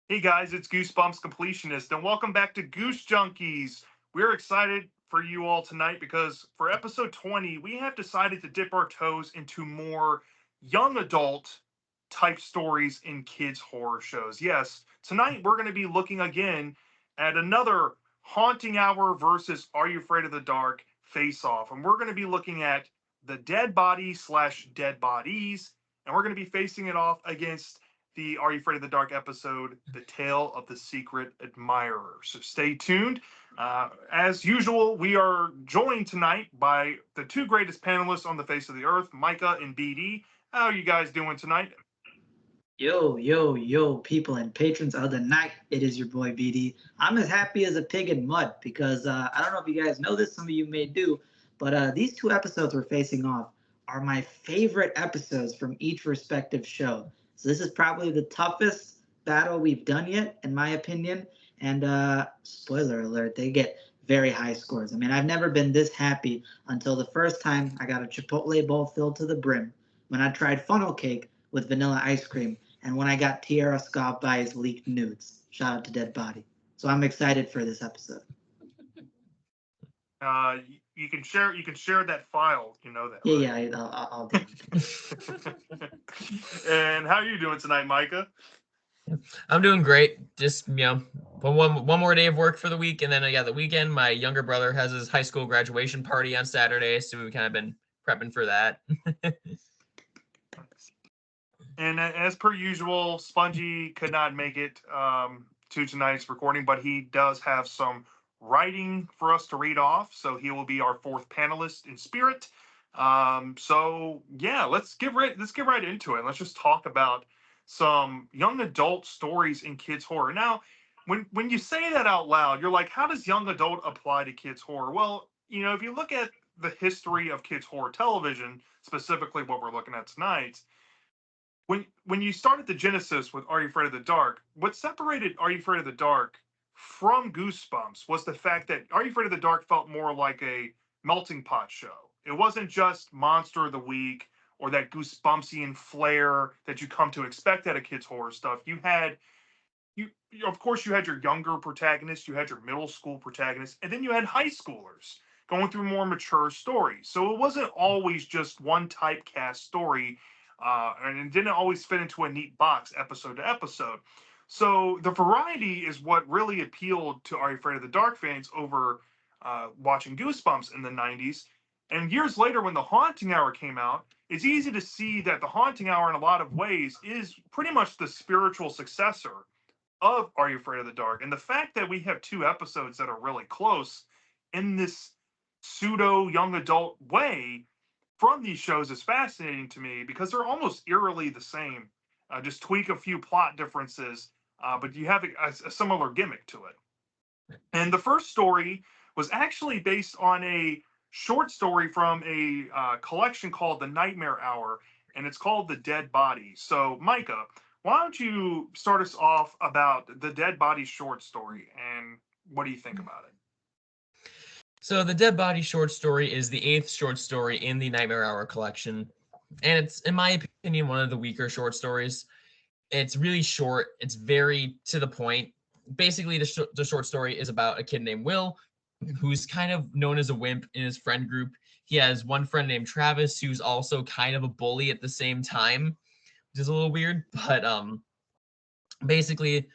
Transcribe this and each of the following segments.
Hey guys, it's Goosebumps Completionist, and welcome back to Goosejunkies. We're excited for you all tonight because for episode 20, we have decided to dip our toes into more young adult type stories in kids' horror shows. Yes, tonight we're going to be looking again at another Haunting Hour versus Are You Afraid of the Dark face off, and we're going to be looking at the dead body slash dead bodies, and we're going to be facing it off against the Are You Afraid of the Dark episode, The Tale of the Secret Admirer. So stay tuned. As usual, we are joined tonight by the two greatest panelists on the face of the earth, Micah and BD. How are you guys doing tonight? Yo, yo, yo, people and patrons of the night. It is your boy BD. I'm as happy as a pig in mud because I don't know if you guys know this, some of you may do, but these two episodes we're facing off are my favorite episodes from each respective show. So this is probably the toughest battle we've done yet, in my opinion. And spoiler alert, they get very high scores. I mean, I've never been this happy until the first time I got a Chipotle bowl filled to the brim when I tried funnel cake with vanilla ice cream and when I got Tierra Scott by his leaked nudes. Shout out to Dead Body. So I'm excited for this episode. You can share. You can share that file. You know that, Yeah, right? yeah, I'll do it. And how are you doing tonight, Micah? I'm doing great. Just one more day of work for the week, and then I got the weekend. My younger brother has his high school graduation party on Saturday, so we've kind of been prepping for that. And as per usual, Spongy could not make it to tonight's recording, but he does have some writing for us to read off. So he will be our fourth panelist in spirit. So yeah, let's get right into it. Let's just talk about some young adult stories in kids horror. Now, when you say that out loud, you're like, how does young adult apply to kids horror? Well, if you look at the history of kids horror television, specifically what we're looking at tonight, when you started the genesis with Are You Afraid of the Dark, what separated Are You Afraid of the Dark from Goosebumps was the fact that Are You Afraid of the Dark felt more like a melting pot show. It wasn't just Monster of the Week or that Goosebumpsian flair that you come to expect out of kids horror stuff. You of course you had your younger protagonists, you had your middle school protagonists, and then you had high schoolers going through more mature stories. So it wasn't always just one typecast story, and it didn't always fit into a neat box episode to episode. So the variety is what really appealed to Are You Afraid of the Dark fans over watching Goosebumps in the 90s. And years later, when The Haunting Hour came out, it's easy to see that The Haunting Hour, in a lot of ways, is pretty much the spiritual successor of Are You Afraid of the Dark? And the fact that we have two episodes that are really close in this pseudo young adult way from these shows is fascinating to me because they're almost eerily the same. Just tweak a few plot differences, but you have a similar gimmick to it. And the first story was actually based on a short story from a collection called The Nightmare Hour, and it's called The Dead Body. So, Micah, why don't you start us off about the Dead Body short story, and what do you think about it? So the Dead Body short story is the 8th short story in the Nightmare Hour collection, and it's, in my opinion, one of the weaker short stories. It's really short. It's very to the point. Basically, the short story is about a kid named Will, who's kind of known as a wimp in his friend group. He has one friend named Travis, who's also kind of a bully at the same time, which is a little weird. But basically,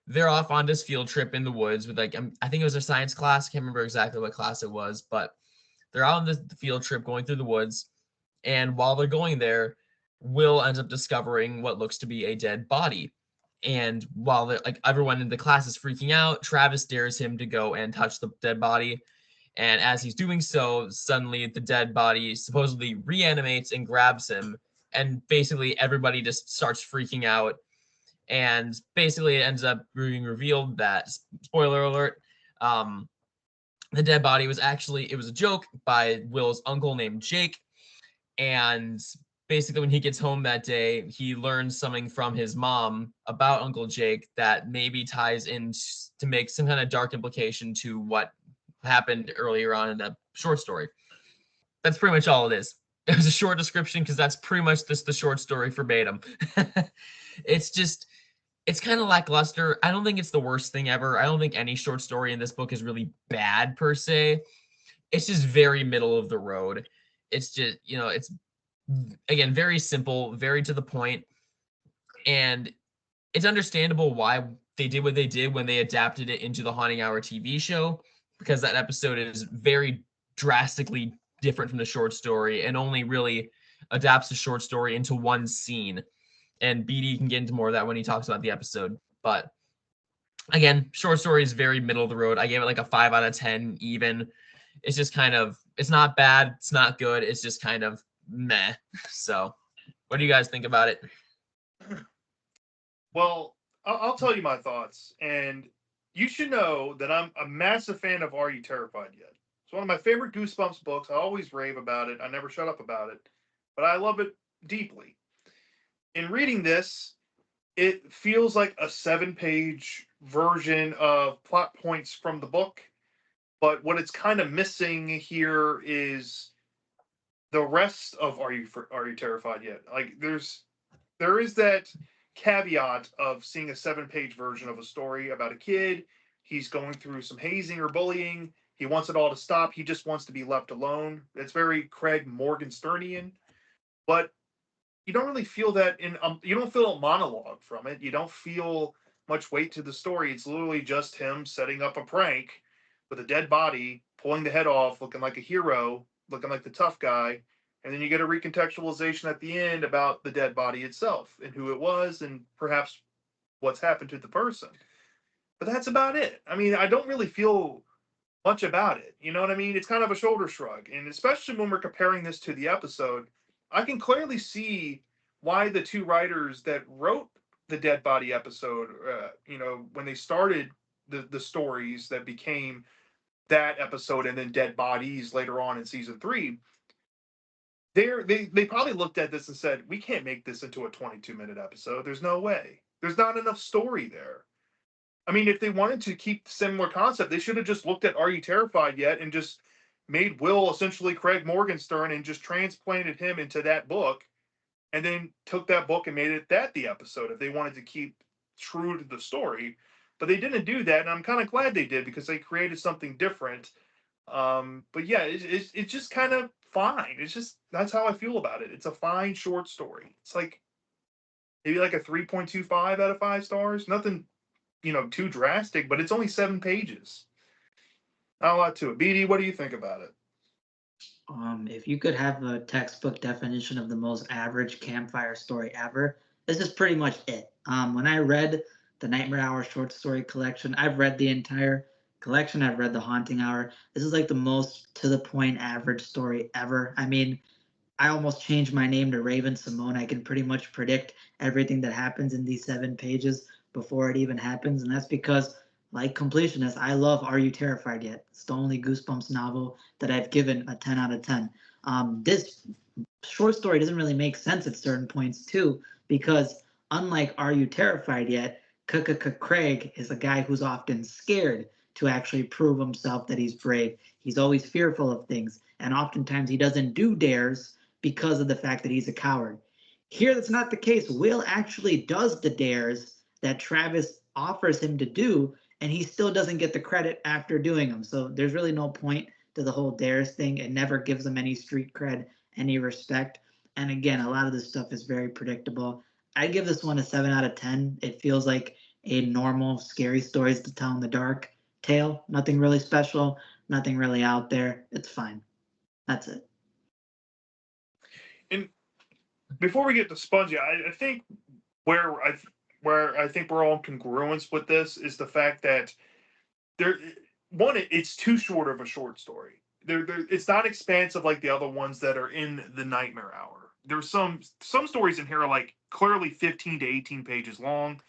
they're off on this field trip in the woods with I think it was a science class. I can't remember exactly what class it was, but they're out on the field trip going through the woods. And while they're going there, Will ends up discovering what looks to be a dead body. And while everyone in the class is freaking out, Travis dares him to go and touch the dead body. And as he's doing so, suddenly the dead body supposedly reanimates and grabs him. And basically everybody just starts freaking out. And basically it ends up being revealed that, spoiler alert, the dead body was actually, it was a joke by Will's uncle named Jake. And basically when he gets home that day, he learns something from his mom about Uncle Jake that maybe ties in to make some kind of dark implication to what happened earlier on in the short story. That's pretty much all it is. It was a short description because that's pretty much just the short story verbatim. It's just, it's kind of lackluster. I don't think it's the worst thing ever. I don't think any short story in this book is really bad per se. It's just very middle of the road. It's just, it's again very simple, very to the point, and it's understandable why they did what they did when they adapted it into the Haunting Hour TV show, because that episode is very drastically different from the short story and only really adapts the short story into one scene. And BD can get into more of that when he talks about the episode. But again, short story is very middle of the road. I gave it like a 5 out of 10 even. It's just kind of, it's not bad, it's not good, it's just kind of meh. So, what do you guys think about it? Well, I'll tell you my thoughts, and you should know that I'm a massive fan of Are You Terrified Yet? It's one of my favorite Goosebumps books. I always rave about it. I never shut up about it, but I love it deeply. In reading this, it feels like a 7-page version of plot points from the book, but what it's kind of missing here is the rest of Are You Terrified Yet? Like there is that caveat of seeing a 7-page version of a story about a kid. He's going through some hazing or bullying. He wants it all to stop. He just wants to be left alone. It's very Craig Morgensternian, but you don't really feel that you don't feel a monologue from it. You don't feel much weight to the story. It's literally just him setting up a prank with a dead body, pulling the head off, looking like a hero, looking like the tough guy, and then you get a recontextualization at the end about the dead body itself and who it was and perhaps what's happened to the person. But that's about it. I mean, I don't really feel much about it. You know what I mean? It's kind of a shoulder shrug. And especially when we're comparing this to the episode, I can clearly see why the two writers that wrote the dead body episode, when they started the stories that became that episode and then dead bodies later on in season 3, they probably looked at this and said, we can't make this into a 22-minute episode. There's no way. There's not enough story there. I mean, if they wanted to keep similar concept, they should have just looked at Are You Terrified Yet? And just made Will essentially Craig Morgenstern and just transplanted him into that book, and then took that book and made it the episode if they wanted to keep true to the story. But they didn't do that, and I'm kind of glad they did because they created something different. But yeah, it's just kind of fine. It's just, that's how I feel about it. It's a fine short story. It's like maybe like a 3.25 out of 5 stars. Nothing too drastic, but it's only 7 pages. Not a lot to it. BD, what do you think about it? If you could have a textbook definition of the most average campfire story ever, this is pretty much it. When I read the Nightmare Hour short story collection, I've read the entire collection. I've read the Haunting Hour. This is like the most to the point average story ever. I mean, I almost changed my name to Raven Simone. I can pretty much predict everything that happens in these 7 pages before it even happens. And that's because, like Completionist, I love Are You Terrified Yet? It's the only Goosebumps novel that I've given a 10 out of 10. This short story doesn't really make sense at certain points, too, because unlike Are You Terrified Yet? Craig is a guy who's often scared to actually prove himself that he's brave. He's always fearful of things, and oftentimes he doesn't do dares because of the fact that he's a coward. Here, that's not the case. Will actually does the dares that Travis offers him to do, and he still doesn't get the credit after doing them. So there's really no point to the whole dares thing. It never gives him any street cred, any respect. And again, a lot of this stuff is very predictable. I give this one a 7 out of 10. It feels like a normal scary stories to tell in the dark tale. Nothing really special, nothing really out there. It's fine. That's it. And before we get to Spongy, I think where I think we're all in congruence with this is the fact that it's too short of a short story. It's not expansive like the other ones that are in the Nightmare Hour. There's some stories in here are like clearly 15 to 18 pages long,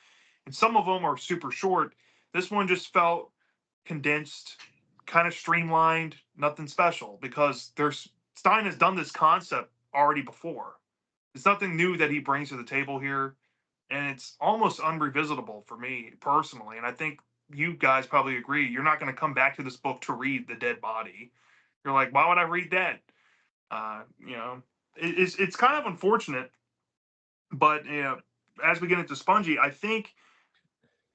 and some of them are super short. This one just felt condensed, kind of streamlined, nothing special, because Stein has done this concept already before. It's nothing new that he brings to the table here, and it's almost unrevisitable for me personally. And I think you guys probably agree. You're not going to come back to this book to read the dead body. You're like, why would I read that? It's kind of unfortunate, but as we get into Spongy, I think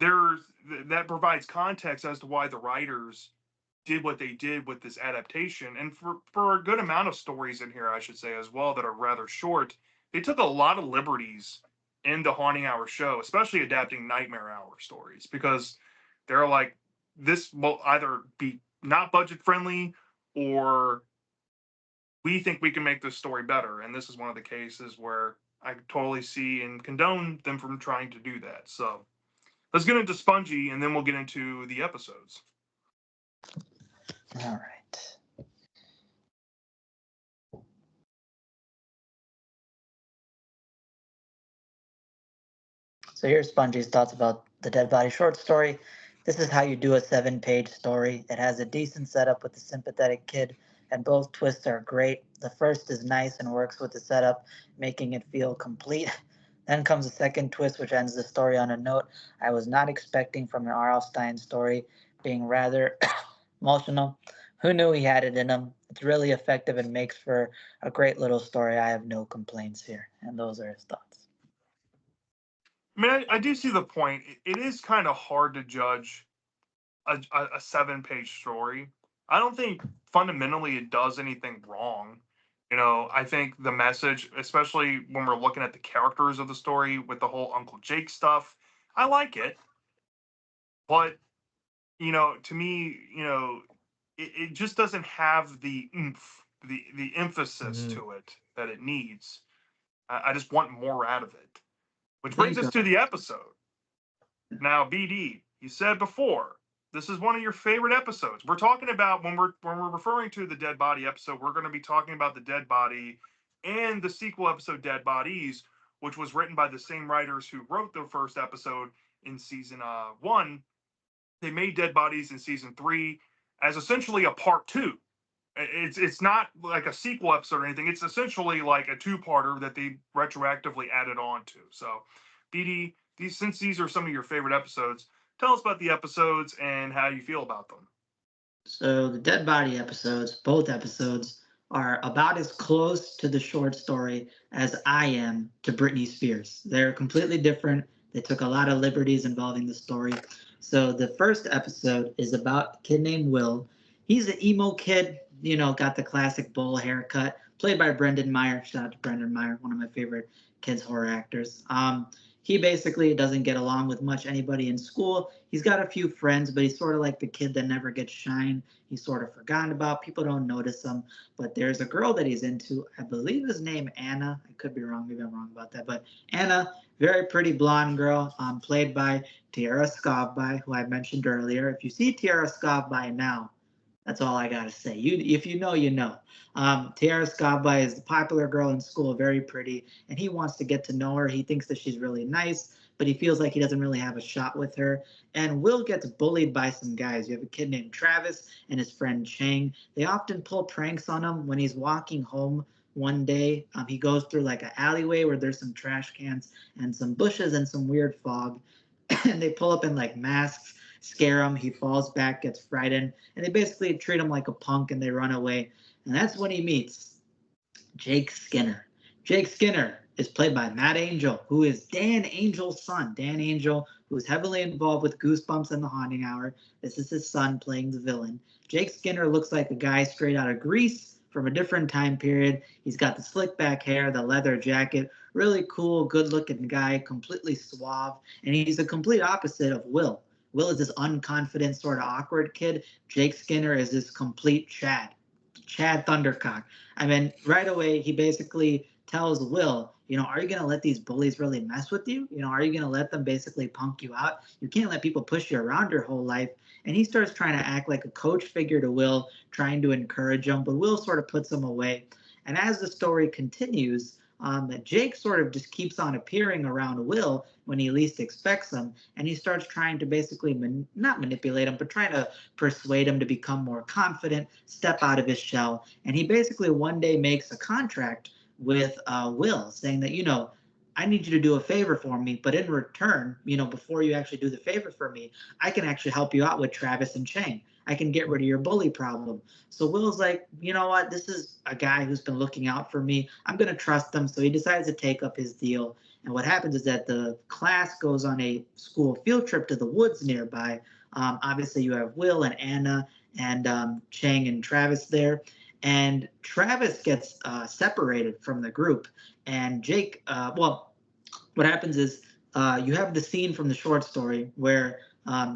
there's that provides context as to why the writers did what they did with this adaptation. And for a good amount of stories in here, I should say as well, that are rather short, they took a lot of liberties in the Haunting Hour show, especially adapting Nightmare Hour stories, because they're like, this will either be not budget friendly, or we think we can make this story better. And this is one of the cases where I totally see and condone them from trying to do that. So let's get into Spongy, and then we'll get into the episodes. All right. So here's Spongy's thoughts about the Dead Body short story. This is how you do a 7-page story. It has a decent setup with the sympathetic kid, and both twists are great. The first is nice and works with the setup, making it feel complete. Then comes the second twist, which ends the story on a note I was not expecting from an R.L. Stine story, being rather emotional. Who knew he had it in him? It's really effective and makes for a great little story. I have no complaints here. And those are his thoughts. I mean, I do see the point. It is kind of hard to judge a 7-page story. I don't think fundamentally it does anything wrong. I think the message, especially when we're looking at the characters of the story with the whole Uncle Jake stuff, I like it. But, to me, it just doesn't have the oomph, the emphasis to it that it needs. I just want more out of it. Which brings us to the episode. Now, BD, you said before, this is one of your favorite episodes. We're talking about when we're referring to the Dead Body episode, we're going to be talking about the Dead Body and the sequel episode Dead Bodies, which was written by the same writers who wrote the first episode in season 1. They made Dead Bodies in season 3 as essentially a part 2. It's not like a sequel episode or anything. It's essentially like a 2-parter that they retroactively added on to. So, BD, since these are some of your favorite episodes, tell us about the episodes and how you feel about them. So the Dead Body episodes, both episodes, are about as close to the short story as I am to Britney Spears. They're completely different. They took a lot of liberties involving the story. So the first episode is about a kid named Will. He's an emo kid, got the classic bowl haircut, played by Brendan Meyer. Shout out to Brendan Meyer, one of my favorite kids horror actors. He basically doesn't get along with much anybody in school. He's got a few friends, but he's sort of like the kid that never gets shine. He's sort of forgotten about. People don't notice him. But there's a girl that he's into. I believe his name Anna. I could be wrong. Maybe I'm wrong about that. But Anna, very pretty blonde girl, played by Tiara Skovby, who I mentioned earlier. If you see Tiara Skovby now, that's all I gotta say. If you know, you know. Tiara Skovby is the popular girl in school, very pretty, and he wants to get to know her. He thinks that she's really nice, but he feels like he doesn't really have a shot with her. And Will gets bullied by some guys. You have a kid named Travis and his friend Chang. They often pull pranks on him when he's walking home one day. He goes through like an alleyway where there's some trash cans and some bushes and some weird fog. And they pull up in like masks, scare him. He falls back, gets frightened, and they basically treat him like a punk and they run away. And that's when he meets Jake Skinner. Jake Skinner is played by Matt Angel, who is Dan Angel's son. Dan Angel, who is heavily involved with Goosebumps and The Haunting Hour. This is his son playing the villain. Jake Skinner looks like a guy straight out of Grease from a different time period. He's got the slick back hair, the leather jacket, really cool, good-looking guy, completely suave, and he's a complete opposite of Will. Will is this unconfident, sort of awkward kid. Jake Skinner is this complete Chad Thundercock. I mean, right away, he basically tells Will, are you going to let these bullies really mess with you? Are you going to let them basically punk you out? You can't let people push you around your whole life. And he starts trying to act like a coach figure to Will, trying to encourage him, but Will sort of puts him away. And as the story continues, Jake sort of just keeps on appearing around Will when he least expects him, and he starts trying to basically not manipulate him, but trying to persuade him to become more confident, step out of his shell. And he basically one day makes a contract with Will, saying that, I need you to do a favor for me, but in return, before you actually do the favor for me, I can actually help you out with Travis and Chang. I can get rid of your bully problem. So Will's like, you know what? This is a guy who's been looking out for me. I'm going to trust him. So he decides to take up his deal. And what happens is that the class goes on a school field trip to the woods nearby. Obviously, you have Will and Anna and Chang and Travis there. And Travis gets separated from the group. And Jake, what happens is you have the scene from the short story where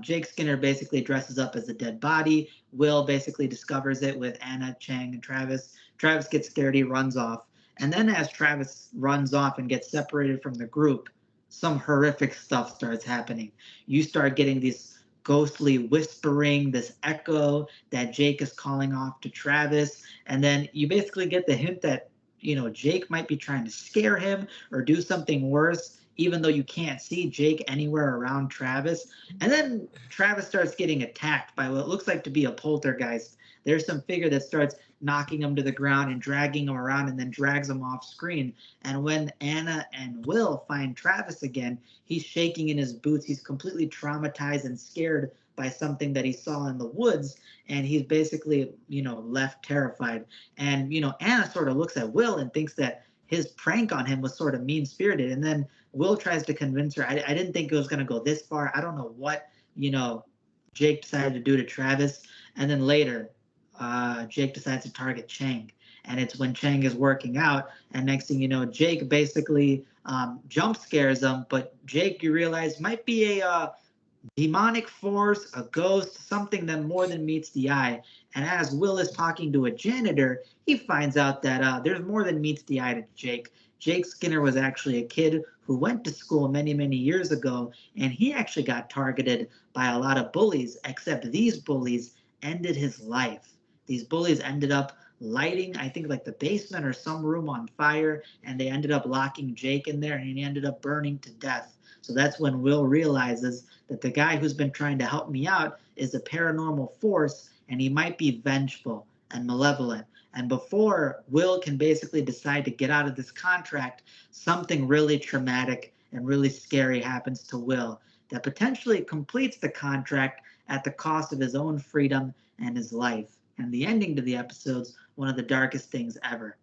Jake Skinner basically dresses up as a dead body. Will basically discovers it with Anna, Chang, and Travis. Travis gets scared, he runs off. And then as Travis runs off and gets separated from the group, some horrific stuff starts happening. You start getting this ghostly whispering, this echo that Jake is calling off to Travis. And then you basically get the hint that, Jake might be trying to scare him or do something worse, even though you can't see Jake anywhere around Travis. And then Travis starts getting attacked by what looks like to be a poltergeist. There's some figure that starts knocking him to the ground and dragging him around and then drags him off screen. And when Anna and Will find Travis again, he's shaking in his boots. He's completely traumatized and scared by something that he saw in the woods. And he's basically, left terrified. And, Anna sort of looks at Will and thinks that his prank on him was sort of mean spirited. And then Will tries to convince her. I didn't think it was going to go this far. I don't know what, Jake decided to do to Travis. And then later, Jake decides to target Chang. And it's when Chang is working out. And next thing you know, Jake basically jump scares him. But Jake, you realize, might be a demonic force, a ghost, something that more than meets the eye. And as Will is talking to a janitor, he finds out that there's more than meets the eye to Jake. Jake Skinner was actually a kid who went to school many, many years ago, and he actually got targeted by a lot of bullies, except these bullies ended his life. These bullies ended up lighting, I think, like the basement or some room on fire, and they ended up locking Jake in there, and he ended up burning to death. So that's when Will realizes that the guy who's been trying to help me out is a paranormal force, and he might be vengeful and malevolent. And before Will can basically decide to get out of this contract, something really traumatic and really scary happens to Will that potentially completes the contract at the cost of his own freedom and his life. And the ending to the episode's one of the darkest things ever.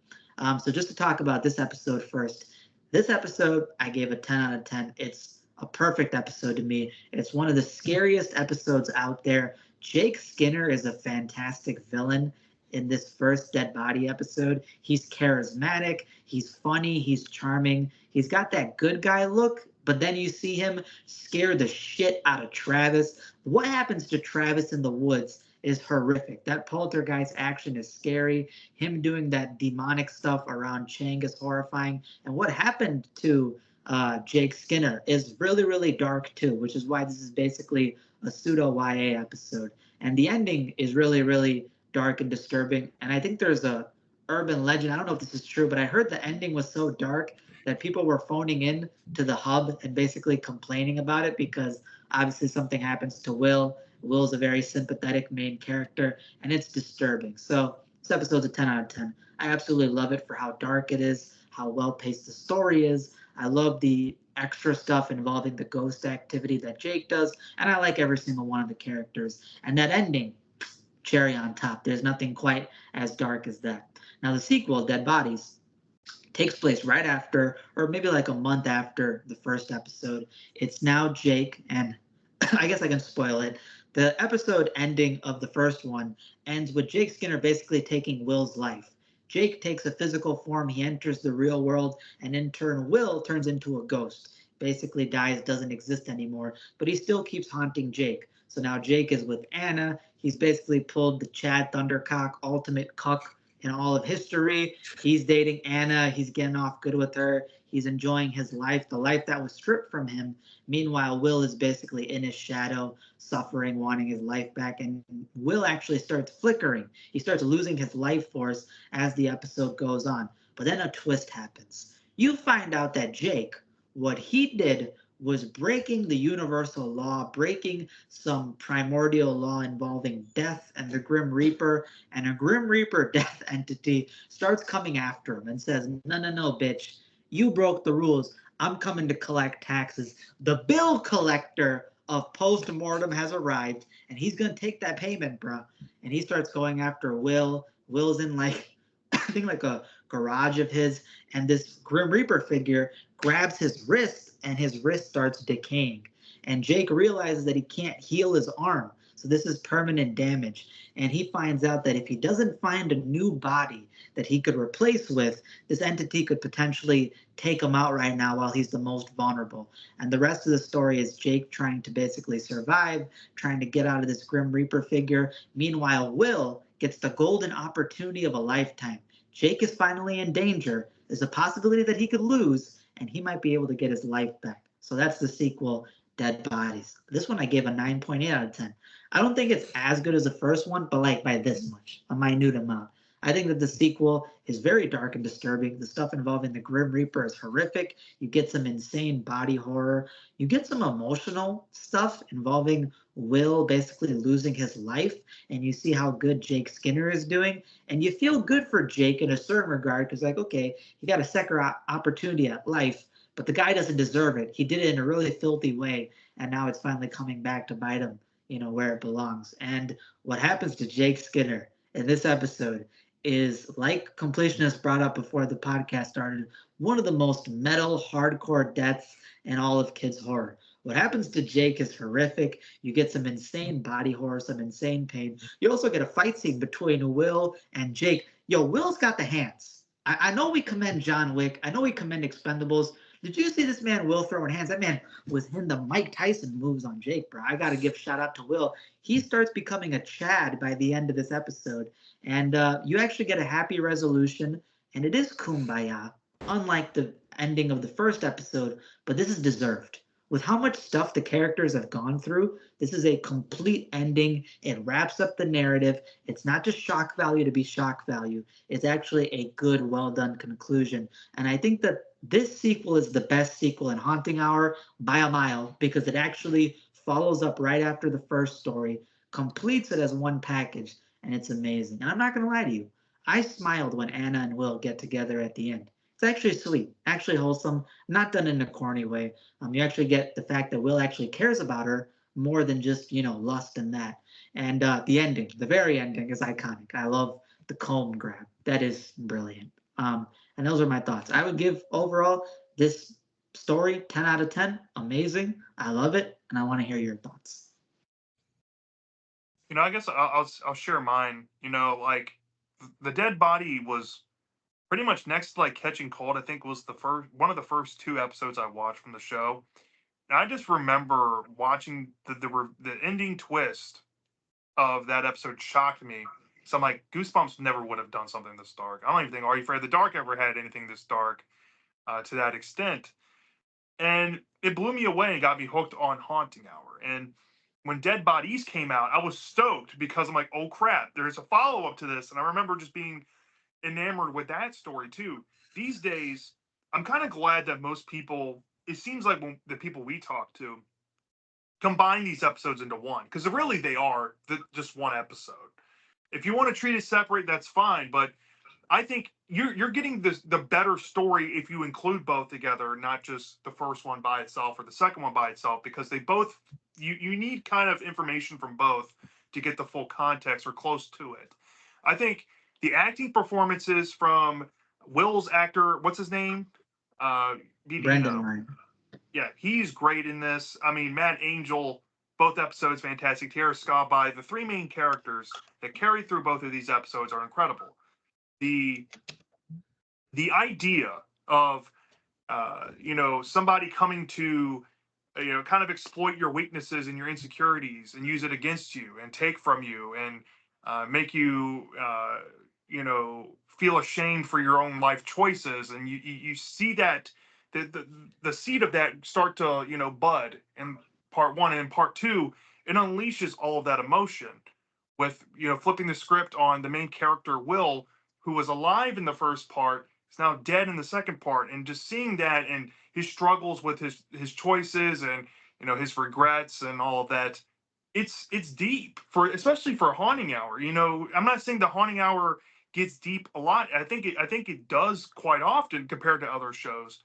So just to talk about this episode first. This episode, I gave a 10 out of 10. It's a perfect episode to me. It's one of the scariest episodes out there. Jake Skinner is a fantastic villain in this first Dead Body episode. He's charismatic, he's funny, he's charming. He's got that good guy look, but then you see him scare the shit out of Travis. What happens to Travis in the woods is horrific. That poltergeist action is scary. Him doing that demonic stuff around Chang is horrifying. And what happened to Jake Skinner is really, really dark too, which is why this is basically a pseudo YA episode. And the ending is really, really dark and disturbing. And I think there's a urban legend. I don't know if this is true, but I heard the ending was so dark that people were phoning in to the hub and basically complaining about it because obviously something happens to Will. Will's a very sympathetic main character, and it's disturbing. So this episode's a 10 out of 10. I absolutely love it for how dark it is, how well-paced the story is. I love the extra stuff involving the ghost activity that Jake does, and I like every single one of the characters. And that ending, cherry on top. There's nothing quite as dark as that. Now the sequel, Dead Bodies, takes place right after, or maybe like a month after the first episode. It's now Jake, and I guess I can spoil it. The episode ending of the first one ends with Jake Skinner basically taking Will's life. Jake takes a physical form, he enters the real world, and in turn, Will turns into a ghost. Basically dies, doesn't exist anymore, but he still keeps haunting Jake. So now Jake is with Anna. He's basically pulled the Chad Thundercock ultimate cuck in all of history. He's dating Anna. He's getting off good with her. He's enjoying his life, the life that was stripped from him. Meanwhile, Will is basically in his shadow, suffering, wanting his life back. And Will actually starts flickering. He starts losing his life force as the episode goes on. But then a twist happens. You find out that Jake, what he did was breaking the universal law, breaking some primordial law involving death and the Grim Reaper, and a Grim Reaper death entity starts coming after him and says, no, bitch, you broke the rules. I'm coming to collect taxes. The bill collector of postmortem has arrived, and he's going to take that payment, bro. And he starts going after Will. Will's in I think like a garage of his, and this Grim Reaper figure grabs his wrist, and his wrist starts decaying. And Jake realizes that he can't heal his arm. So this is permanent damage. And he finds out that if he doesn't find a new body that he could replace with, this entity could potentially take him out right now while he's the most vulnerable. And the rest of the story is Jake trying to basically survive, trying to get out of this Grim Reaper figure. Meanwhile, Will gets the golden opportunity of a lifetime. Jake is finally in danger. There's a possibility that he could lose, and he might be able to get his life back. So that's the sequel, Dead Bodies. This one I gave a 9.8 out of 10. I don't think it's as good as the first one, but like by this much, a minute amount. I think that the sequel is very dark and disturbing. The stuff involving the Grim Reaper is horrific. You get some insane body horror. You get some emotional stuff involving Will basically losing his life, and you see how good Jake Skinner is doing. And you feel good for Jake in a certain regard because, like, okay, he got a second opportunity at life, but the guy doesn't deserve it. He did it in a really filthy way, and now it's finally coming back to bite him, where it belongs. And what happens to Jake Skinner in this episode is, like Completionist brought up before the podcast started, one of the most metal, hardcore deaths in all of kids' horror. What happens to Jake is horrific. You get some insane body horror, some insane pain. You also get a fight scene between Will and Jake. Yo, Will's got the hands. I know we commend John Wick. I know we commend Expendables. Did you see this man, Will, throwing hands? That man was hitting the Mike Tyson moves on Jake, bro. I got to give shout out to Will. He starts becoming a Chad by the end of this episode. And you actually get a happy resolution. And it is kumbaya, unlike the ending of the first episode. But this is deserved. With how much stuff the characters have gone through, this is a complete ending. It wraps up the narrative. It's not just shock value to be shock value. It's actually a good, well-done conclusion. And I think that this sequel is the best sequel in Haunting Hour by a mile because it actually follows up right after the first story, completes it as one package, and it's amazing. And I'm not going to lie to you. I smiled when Anna and Will get together at the end. It's actually sweet, actually wholesome, not done in a corny way. You actually get the fact that Will actually cares about her more than just, lust and that. And the ending, the very ending is iconic. I love the comb grab. That is brilliant. And those are my thoughts. I would give overall this story 10 out of 10. Amazing. I love it. And I want to hear your thoughts. I guess I'll share mine. Like the dead body was pretty much next to like Catching Cold. I think was one of the first two episodes I watched from the show. And I just remember watching the ending twist of that episode shocked me. So I'm like, Goosebumps never would have done something this dark. I don't even think Are You Afraid of the Dark ever had anything this dark to that extent. And it blew me away and got me hooked on Haunting Hour. And when Dead Bodies came out, I was stoked because I'm like, oh crap, there's a follow up to this. And I remember just being enamored with that story too. These days, I'm kind of glad that most people, it seems like when the people we talk to, combine these episodes into one because really they are just one episode. If you want to treat it separate, that's fine. But I think you're getting the better story if you include both together, not just the first one by itself or the second one by itself, because they both you need kind of information from both to get the full context or close to it. I think the acting performances from Will's actor, what's his name? Brendan Ryan. Yeah, he's great in this. I mean, Matt Angel, both episodes fantastic. Tara Scott, the three main characters that carry through both of these episodes are incredible. The idea of somebody coming to kind of exploit your weaknesses and your insecurities and use it against you and take from you and make you feel ashamed for your own life choices, and you see that the seed of that start to bud in part one, and in part two it unleashes all of that emotion with flipping the script on the main character Will, who was alive in the first part, is now dead in the second part, and just seeing that and his struggles with his choices and his regrets and all of that. It's deep, especially for Haunting Hour. I'm not saying the Haunting Hour gets deep a lot. I think it does quite often compared to other shows.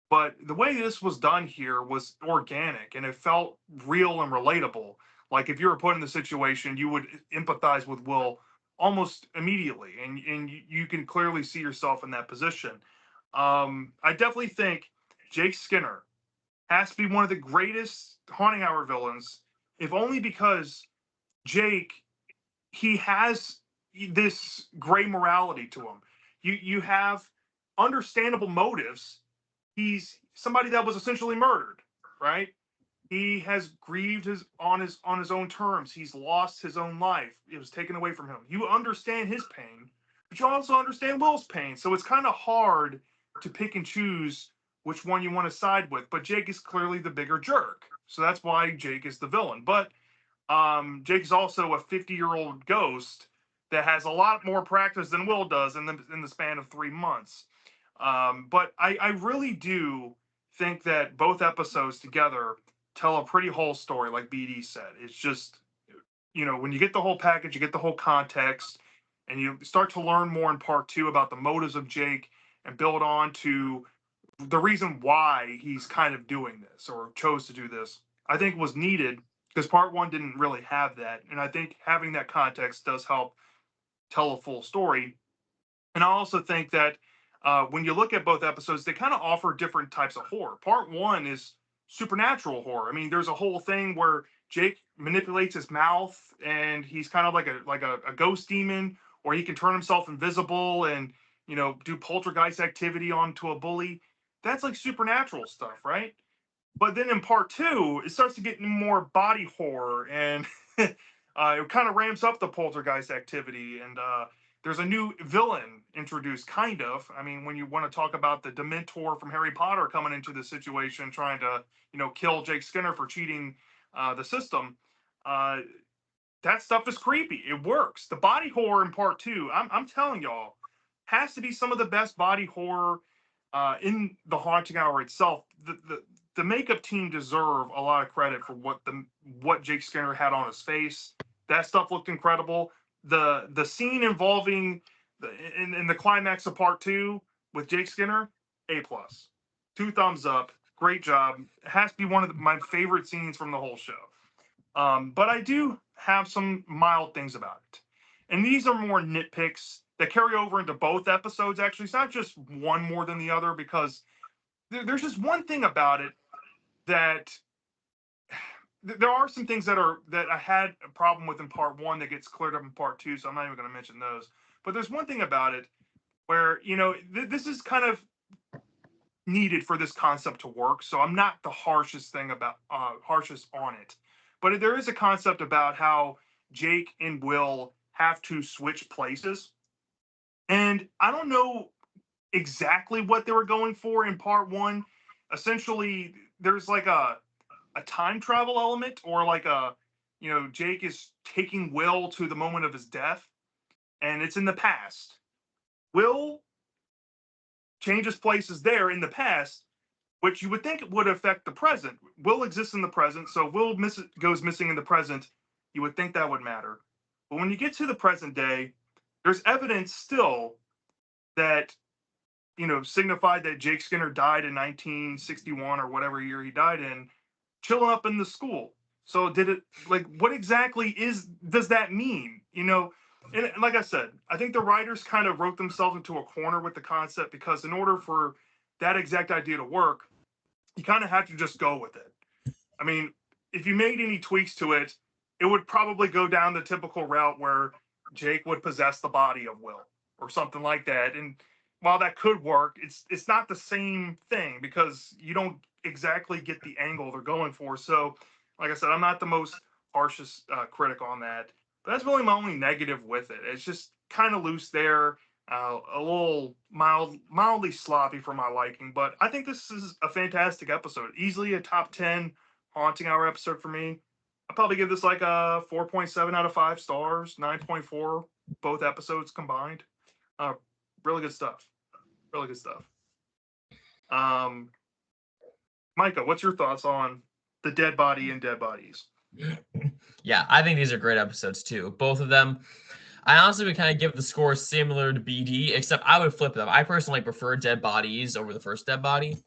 But the way this was done here was organic and it felt real and relatable. Like if you were put in the situation, you would empathize with Will almost immediately, and you can clearly see yourself in that position. I definitely think Jake Skinner has to be one of the greatest Haunting Hour villains, if only because Jake, he has this gray morality to him. You have understandable motives. He's somebody that was essentially murdered, right? He has grieved his own terms. He's lost his own life. It was taken away from him. You understand his pain, but you also understand Will's pain. So it's kind of hard to pick and choose which one you want to side with. But Jake is clearly the bigger jerk. So that's why Jake is the villain. But Jake is also a 50-year-old ghost that has a lot more practice than Will does in the span of 3 months. But I really do think that both episodes together tell a pretty whole story, like BD said. It's just, when you get the whole package, you get the whole context, and you start to learn more in part two about the motives of Jake and build on to the reason why he's kind of doing this or chose to do this. I think was needed because part one didn't really have that. And I think having that context does help tell a full story. And I also think that when you look at both episodes, they kind of offer different types of horror. Part one is supernatural horror. I mean, there's a whole thing where Jake manipulates his mouth, and he's kind of like a ghost demon, or he can turn himself invisible and do poltergeist activity onto a bully. That's like supernatural stuff, right? But then in part two, it starts to get more body horror, and it kind of ramps up the poltergeist activity. And there's a new villain introduced, kind of. I mean, when you want to talk about the Dementor from Harry Potter coming into the situation, trying to, kill Jake Skinner for cheating the system, that stuff is creepy. It works. The body horror in part two, I'm telling y'all, has to be some of the best body horror in the Haunting Hour itself. The makeup team deserve a lot of credit for what Jake Skinner had on his face. That stuff looked incredible. The scene involving in the climax of part two with Jake Skinner, A+. 2 thumbs up. Great job. It has to be one of my favorite scenes from the whole show. But I do have some mild things about it. And these are more nitpicks that carry over into both episodes, actually. It's not just one more than the other, because there's just one thing about it that there are some things that I had a problem with in part one that gets cleared up in part two, so I'm not even going to mention those. But there's one thing about it where, this is kind of needed for this concept to work. So I'm not the harshest on it. But there is a concept about how Jake and Will have to switch places. And I don't know exactly what they were going for in part one. Essentially, there's like a time travel element, or like Jake is taking Will to the moment of his death, and it's in the past. Will changes places there in the past, which you would think would affect the present. Will exists in the present, so Will goes missing in the present. You would think that would matter. But when you get to the present day, there's evidence still that signified that Jake Skinner died in 1961 or whatever year he died in, chilling up in the school. So what exactly does that mean? And like I said, I think the writers kind of wrote themselves into a corner with the concept, because in order for that exact idea to work, you kind of have to just go with it. I mean, if you made any tweaks to it, it would probably go down the typical route where Jake would possess the body of Will or something like that. And while that could work, it's not the same thing, because you don't exactly get the angle they're going for. So, like I said, I'm not the most harshest critic on that. But that's really my only negative with it. It's just kind of loose there, a little mildly sloppy for my liking. But I think this is a fantastic episode. Easily a top 10 Haunting Hour episode for me. I'll probably give this like a 4.7 out of 5 stars, 9.4, both episodes combined. Really good stuff. Really good stuff. Micah, what's your thoughts on the Dead Body and Dead Bodies? Yeah, I think these are great episodes too. Both of them. I honestly would kind of give the score similar to BD, except I would flip them. I personally prefer Dead Bodies over the first Dead Body,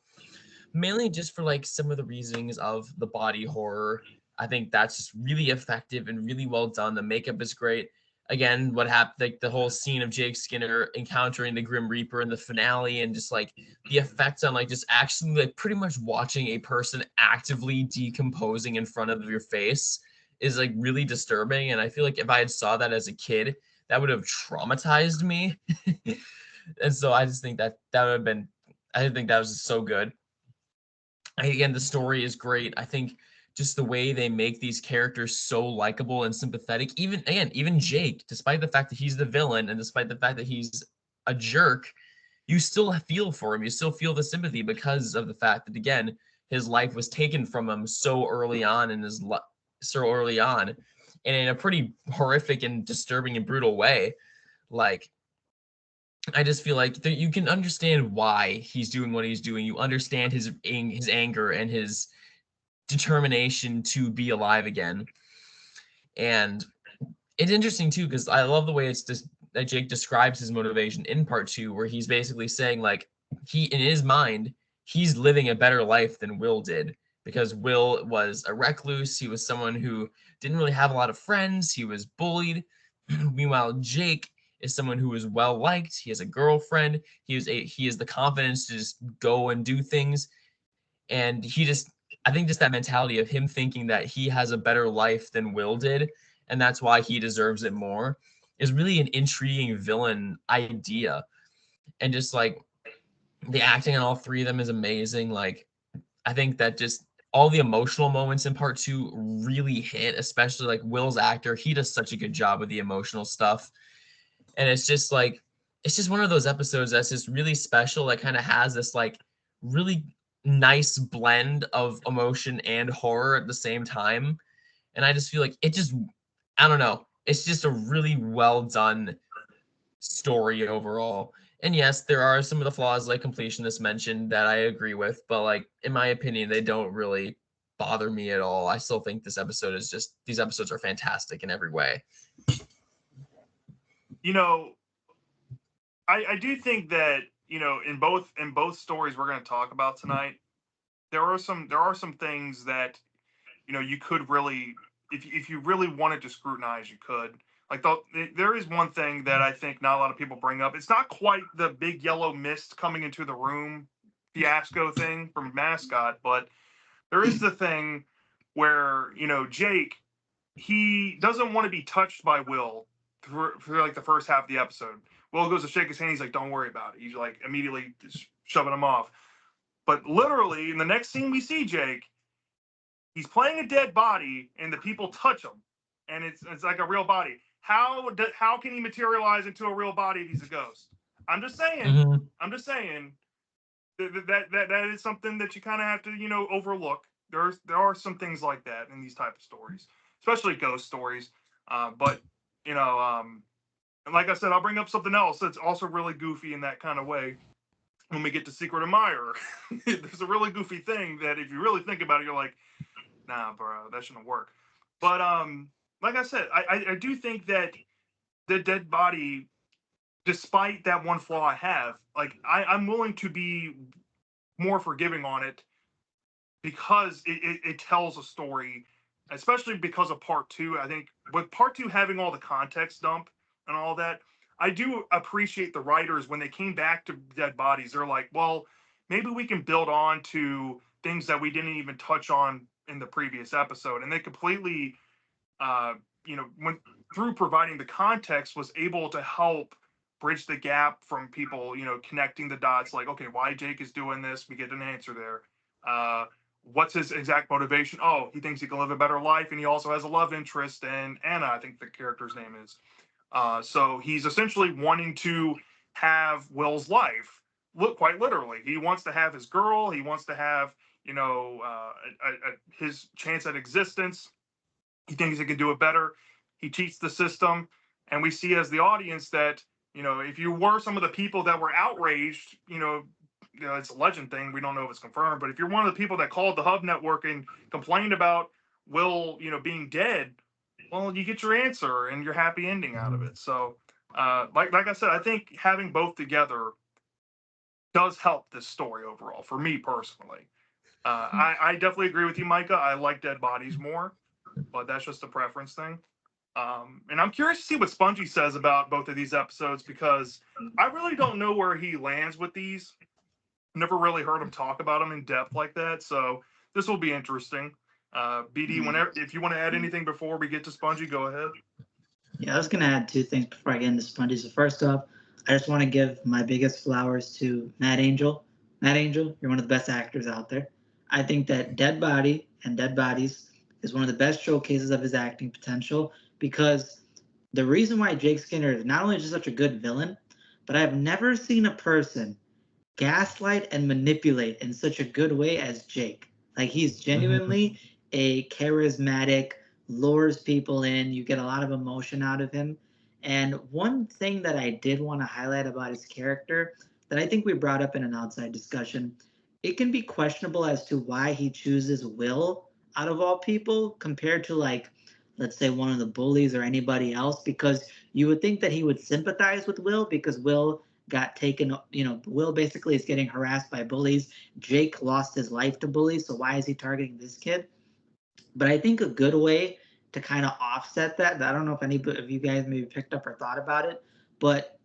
mainly just for like some of the reasonings of the body horror. I think that's just really effective and really well done. The makeup is great. again, what happened, like the whole scene of Jake Skinner encountering the Grim Reaper in the finale, and just like the effects on like just actually like pretty much watching a person actively decomposing in front of your face is like really disturbing. And I feel like if I had saw that as a kid, that would have traumatized me. And so I just think that that would have been, I think that was just so good. Again, the story is great. I think just the way they make these characters so likable and sympathetic. Even again, even Jake, despite the fact that he's the villain and despite the fact that he's a jerk, you still feel for him. You still feel the sympathy because of the fact that again, his life was taken from him so early on in his so early on, and in a pretty horrific and disturbing and brutal way. Like I just feel like you can understand why he's doing what he's doing. You understand his anger and his determination to be alive again. And it's interesting too because I love the way it's just that Jake describes his motivation in part 2, where he's basically saying like he in his mind he's living a better life than Will did, because Will was a recluse. He was someone who didn't really have a lot of friends. He was bullied. Meanwhile, Jake is someone who is well liked. He has a girlfriend. He has the confidence to just go and do things. And I think just that mentality of him thinking that he has a better life than Will did, and that's why he deserves it more, is really an intriguing villain idea. And just like the acting on all three of them is amazing. Like I think that just all the emotional moments in part 2 really hit, especially like Will's actor. He does such a good job with the emotional stuff. And it's just like, it's just one of those episodes that's just really special, that kind of has this like really nice blend of emotion and horror at the same time. And I just feel like it just, I don't know, it's just a really well done story overall. And yes, there are some of the flaws like completionist mentioned that I agree with, but like in my opinion, they don't really bother me at all. I still think these episodes are fantastic in every way. You know, I do think that, you know, in both stories we're going to talk about tonight, there are some things that, you know, you could really, if you really wanted to scrutinize, you could. Like there is one thing that I think not a lot of people bring up. It's not quite the big yellow mist coming into the room fiasco thing from Mascot, but there is the thing where, you know, Jake, he doesn't want to be touched by Will for like the first half of the episode. Will goes to shake his hand. He's like, "Don't worry about it." He's like immediately just shoving him off. But literally, in the next scene we see Jake, he's playing a dead body, and the people touch him, and it's like a real body. How can he materialize into a real body if he's a ghost? I'm just saying. Mm-hmm. I'm just saying that is something that you kind of have to, you know, overlook. There are some things like that in these type of stories, especially ghost stories. But you know, and like I said, I'll bring up something else that's also really goofy in that kind of way when we get to Secret Admirer. There's a really goofy thing that if you really think about it, you're like, nah, bro, that shouldn't work. But like I said, I do think that the dead body, despite that one flaw I have, like I'm willing to be more forgiving on it because it tells a story, especially because of part 2. I think with part 2 having all the context dump and all that, I do appreciate the writers when they came back to Dead Bodies. They're like, well, maybe we can build on to things that we didn't even touch on in the previous episode, and they completely, uh, you know, when through providing the context, was able to help bridge the gap from people, you know, connecting the dots. Like, okay, why Jake is doing this? We get an answer there. What's his exact motivation? Oh, he thinks he can live a better life, and he also has a love interest in Anna, I think the character's name is. So he's essentially wanting to have Will's life. Look, quite literally, he wants to have his girl. He wants to have, you know, his chance at existence. He thinks he can do it better. He cheats the system, and we see as the audience that, you know, if you were some of the people that were outraged, you know, it's a legend thing. We don't know if it's confirmed, but if you're one of the people that called the Hub Network and complained about Will, you know, being dead, well, you get your answer and your happy ending out of it. So, like I said, I think having both together does help this story overall for me personally. I definitely agree with you, Micah. I like Dead Bodies more, but that's just a preference thing. And I'm curious to see what Spongy says about both of these episodes because I really don't know where he lands with these. Never really heard him talk about them in depth like that, so this will be interesting. BD, whenever if you want to add anything before we get to Spongy, go ahead. Yeah, I was gonna add two things before I get into Spongy. So first off, I just want to give my biggest flowers to Matt Angel. Matt Angel, you're one of the best actors out there. I think that Dead Body and Dead Bodies is one of the best showcases of his acting potential because the reason why Jake Skinner is not only just such a good villain, but I've never seen a person gaslight and manipulate in such a good way as Jake. Like he's genuinely a charismatic, lures people in. You get a lot of emotion out of him. And one thing that I did want to highlight about his character that I think we brought up in an outside discussion, it can be questionable as to why he chooses Will out of all people compared to like let's say one of the bullies or anybody else because you would think that he would sympathize with Will because Will got taken, Will basically is getting harassed by bullies. Jake lost his life to bullies, so why is he targeting this kid? But I think a good way to kind of offset that, I don't know if any of you guys maybe picked up or thought about it, but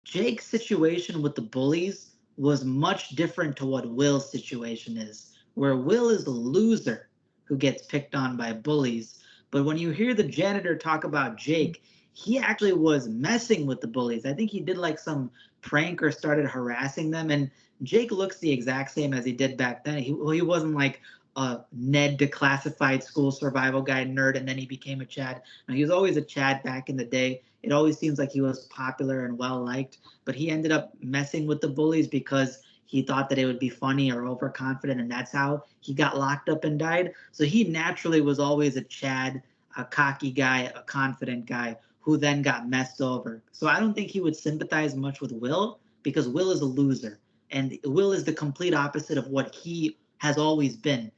Jake's situation with the bullies was much different to what Will's situation is, where Will is a loser who gets picked on by bullies. But when you hear the janitor talk about Jake, he actually was messing with the bullies. I think he did like some prank or started harassing them. And Jake looks the exact same as he did back then. He wasn't like a Ned declassified school survival guide nerd and then he became a Chad. No, he was always a Chad back in the day. It always seems like he was popular and well liked, but he ended up messing with the bullies because he thought that it would be funny or overconfident, and that's how he got locked up and died. So he naturally was always a Chad, a cocky guy, a confident guy who then got messed over. So I don't think he would sympathize much with Will because Will is a loser. And Will is the complete opposite of what he has always been.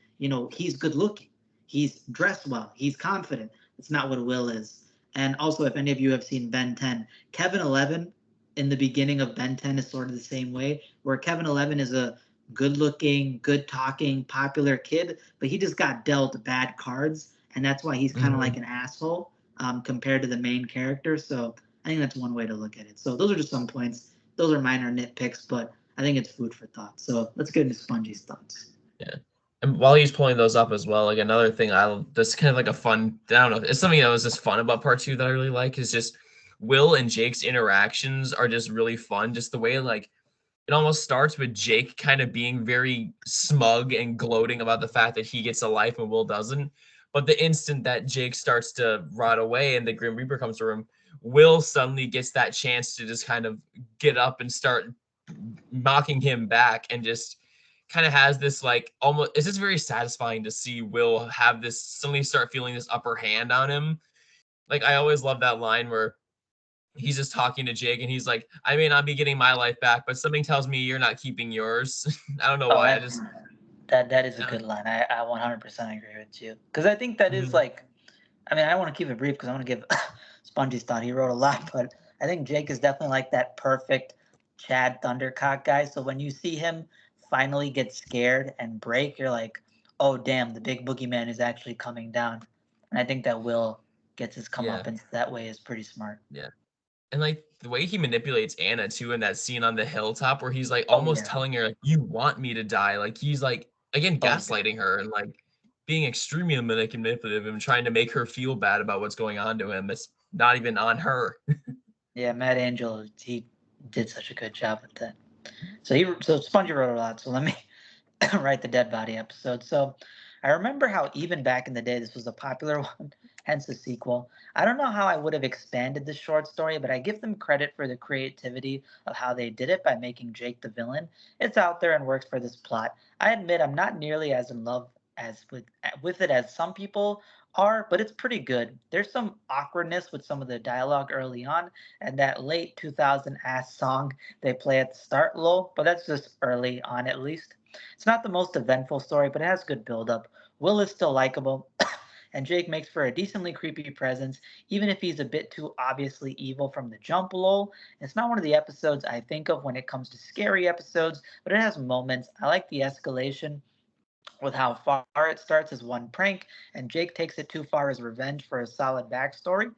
He's good looking. He's dressed well. He's confident. It's not what Will is. And also, if any of you have seen Ben 10, Kevin 11 in the beginning of Ben 10 is sort of the same way, where Kevin 11 is a good looking, good talking, popular kid, but he just got dealt bad cards. And that's why he's kind of like an asshole compared to the main character. So I think that's one way to look at it. So those are just some points. Those are minor nitpicks, but I think it's food for thought. So let's get into Spongy's thoughts. Yeah. And while he's pulling those up as well, like another thing that's kind of like a fun, I don't know, it's something that was just fun about part two that I really like is just Will and Jake's interactions are just really fun. Just the way like it almost starts with Jake kind of being very smug and gloating about the fact that he gets a life and Will doesn't. But the instant that Jake starts to rot away and the Grim Reaper comes to him, Will suddenly gets that chance to just kind of get up and start mocking him back and just kind of has this like almost it's just very satisfying to see Will have this suddenly start feeling this upper hand on him. Like I always love that line where he's just talking to Jake and he's like, I may not be getting my life back, but something tells me you're not keeping yours. I don't know Oh, why. I that just that is a uh, good line. I 100% agree with you because I think that is mhm. like, I mean, I want to keep it brief because I want to give Spongy's thought. He wrote a lot, but I think Jake is definitely like that perfect Chad Thundercock guy. So when you see him finally get scared and break, you're like, oh damn, the big boogeyman is actually coming down. And I think that Will gets his Yeah, comeuppance that way is pretty smart. yeah. And like the way he manipulates Anna too in that scene on the hilltop where he's like Oh almost yeah. telling her like you want me to die. Like he's like again Oh yeah. gaslighting her and like being extremely manipulative and trying to make her feel bad about what's going on to him. It's not even on her. Yeah, Matt Angel, he did such a good job with that. So Spongy wrote a lot. So let me write the dead body episode. So I remember how even back in the day this was a popular one, hence the sequel. I don't know how I would have expanded this short story, but I give them credit for the creativity of how they did it by making Jake the villain. It's out there and works for this plot. I admit I'm not nearly as in love as with it as some people are, but it's pretty good. There's some awkwardness with some of the dialogue early on, and that late 2000 ass song they play at the start low, but that's just early on at least. It's not the most eventful story, but it has good build-up. Will is still likable, and Jake makes for a decently creepy presence, even if he's a bit too obviously evil from the jump lol. It's not one of the episodes I think of when it comes to scary episodes, but it has moments. I like the escalation with how far it starts as one prank, and Jake takes it too far as revenge for a solid backstory.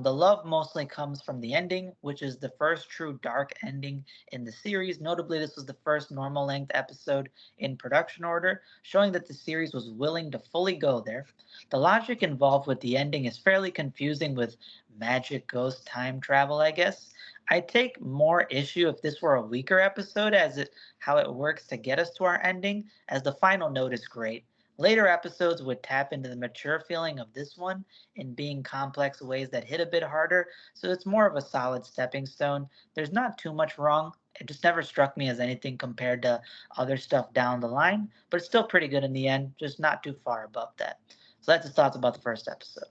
The love mostly comes from the ending, which is the first true dark ending in the series. Notably, this was the first normal length episode in production order, showing that the series was willing to fully go there. The logic involved with the ending is fairly confusing with magic, ghost, time travel, I guess. I take more issue if this were a weaker episode, as it how it works to get us to our ending, as the final note is great. Later episodes would tap into the mature feeling of this one in being complex ways that hit a bit harder, so it's more of a solid stepping stone. There's not too much wrong. It just never struck me as anything compared to other stuff down the line, but it's still pretty good in the end, just not too far above that. So that's his thoughts about the first episode.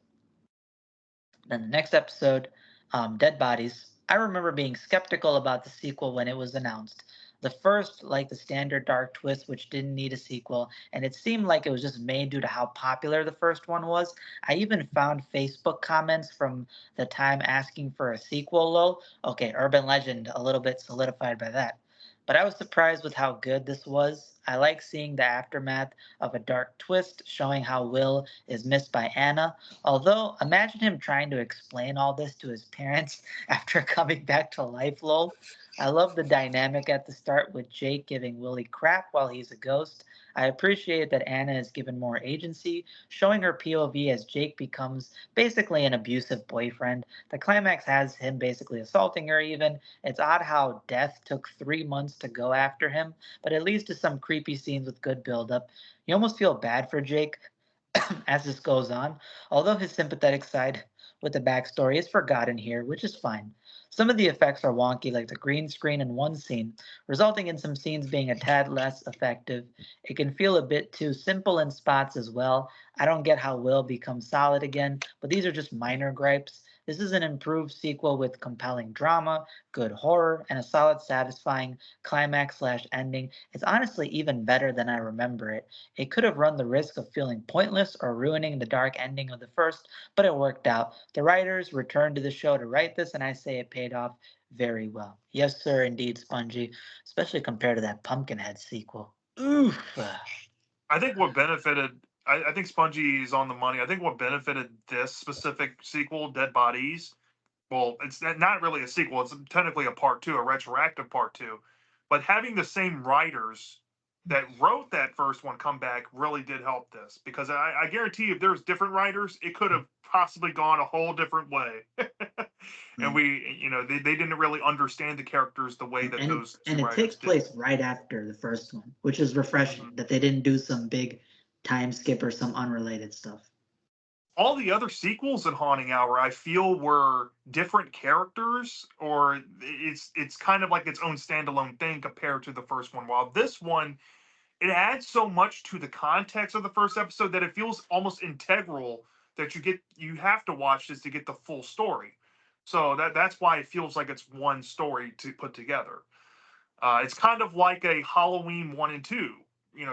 Then the next episode, Dead Bodies. I remember being skeptical about the sequel when it was announced. The first, like the standard dark twist, which didn't need a sequel, and it seemed like it was just made due to how popular the first one was. I even found Facebook comments from the time asking for a sequel, lol. Okay, urban legend, a little bit solidified by that. But I was surprised with how good this was. I like seeing the aftermath of a dark twist, showing how Will is missed by Anna. Although, imagine him trying to explain all this to his parents after coming back to life, lol. I love the dynamic at the start with Jake giving Willie crap while he's a ghost. I appreciate that Anna is given more agency, showing her POV as Jake becomes basically an abusive boyfriend. The climax has him basically assaulting her, even. It's odd how Death took 3 months to go after him, but it leads to some creepy scenes with good build-up. You almost feel bad for Jake as this goes on, although his sympathetic side with the backstory is forgotten here, which is fine. Some of the effects are wonky, like the green screen in one scene, resulting in some scenes being a tad less effective. It can feel a bit too simple in spots as well. I don't get how Will becomes solid again, but these are just minor gripes. This is an improved sequel with compelling drama, good horror, and a solid, satisfying climax/ending. It's honestly even better than I remember it. It could have run the risk of feeling pointless or ruining the dark ending of the first, but it worked out. The writers returned to the show to write this, and I say it paid off very well. Yes, sir, indeed, Spongy, especially compared to that Pumpkinhead sequel. Oof. I think what benefited, I think Spongy is on the money. I think what benefited this specific sequel, Dead Bodies, well, it's not really a sequel. It's technically a part two, a retroactive part two. But having the same writers that wrote that first one come back really did help this, because I guarantee you, if there's different writers, it could have possibly gone a whole different way. And they didn't really understand the characters the way that and it, those two and it takes writers did. place right after the first one, which is refreshing Mhm. that they didn't do some big time skip or some unrelated stuff. All the other sequels in Haunting Hour, I feel, were different characters, or it's kind of like its own standalone thing compared to the first one. While this one, it adds so much to the context of the first episode that it feels almost integral, that you have to watch this to get the full story. So that's why it feels like it's one story to put together. It's kind of like a Halloween 1 and 2.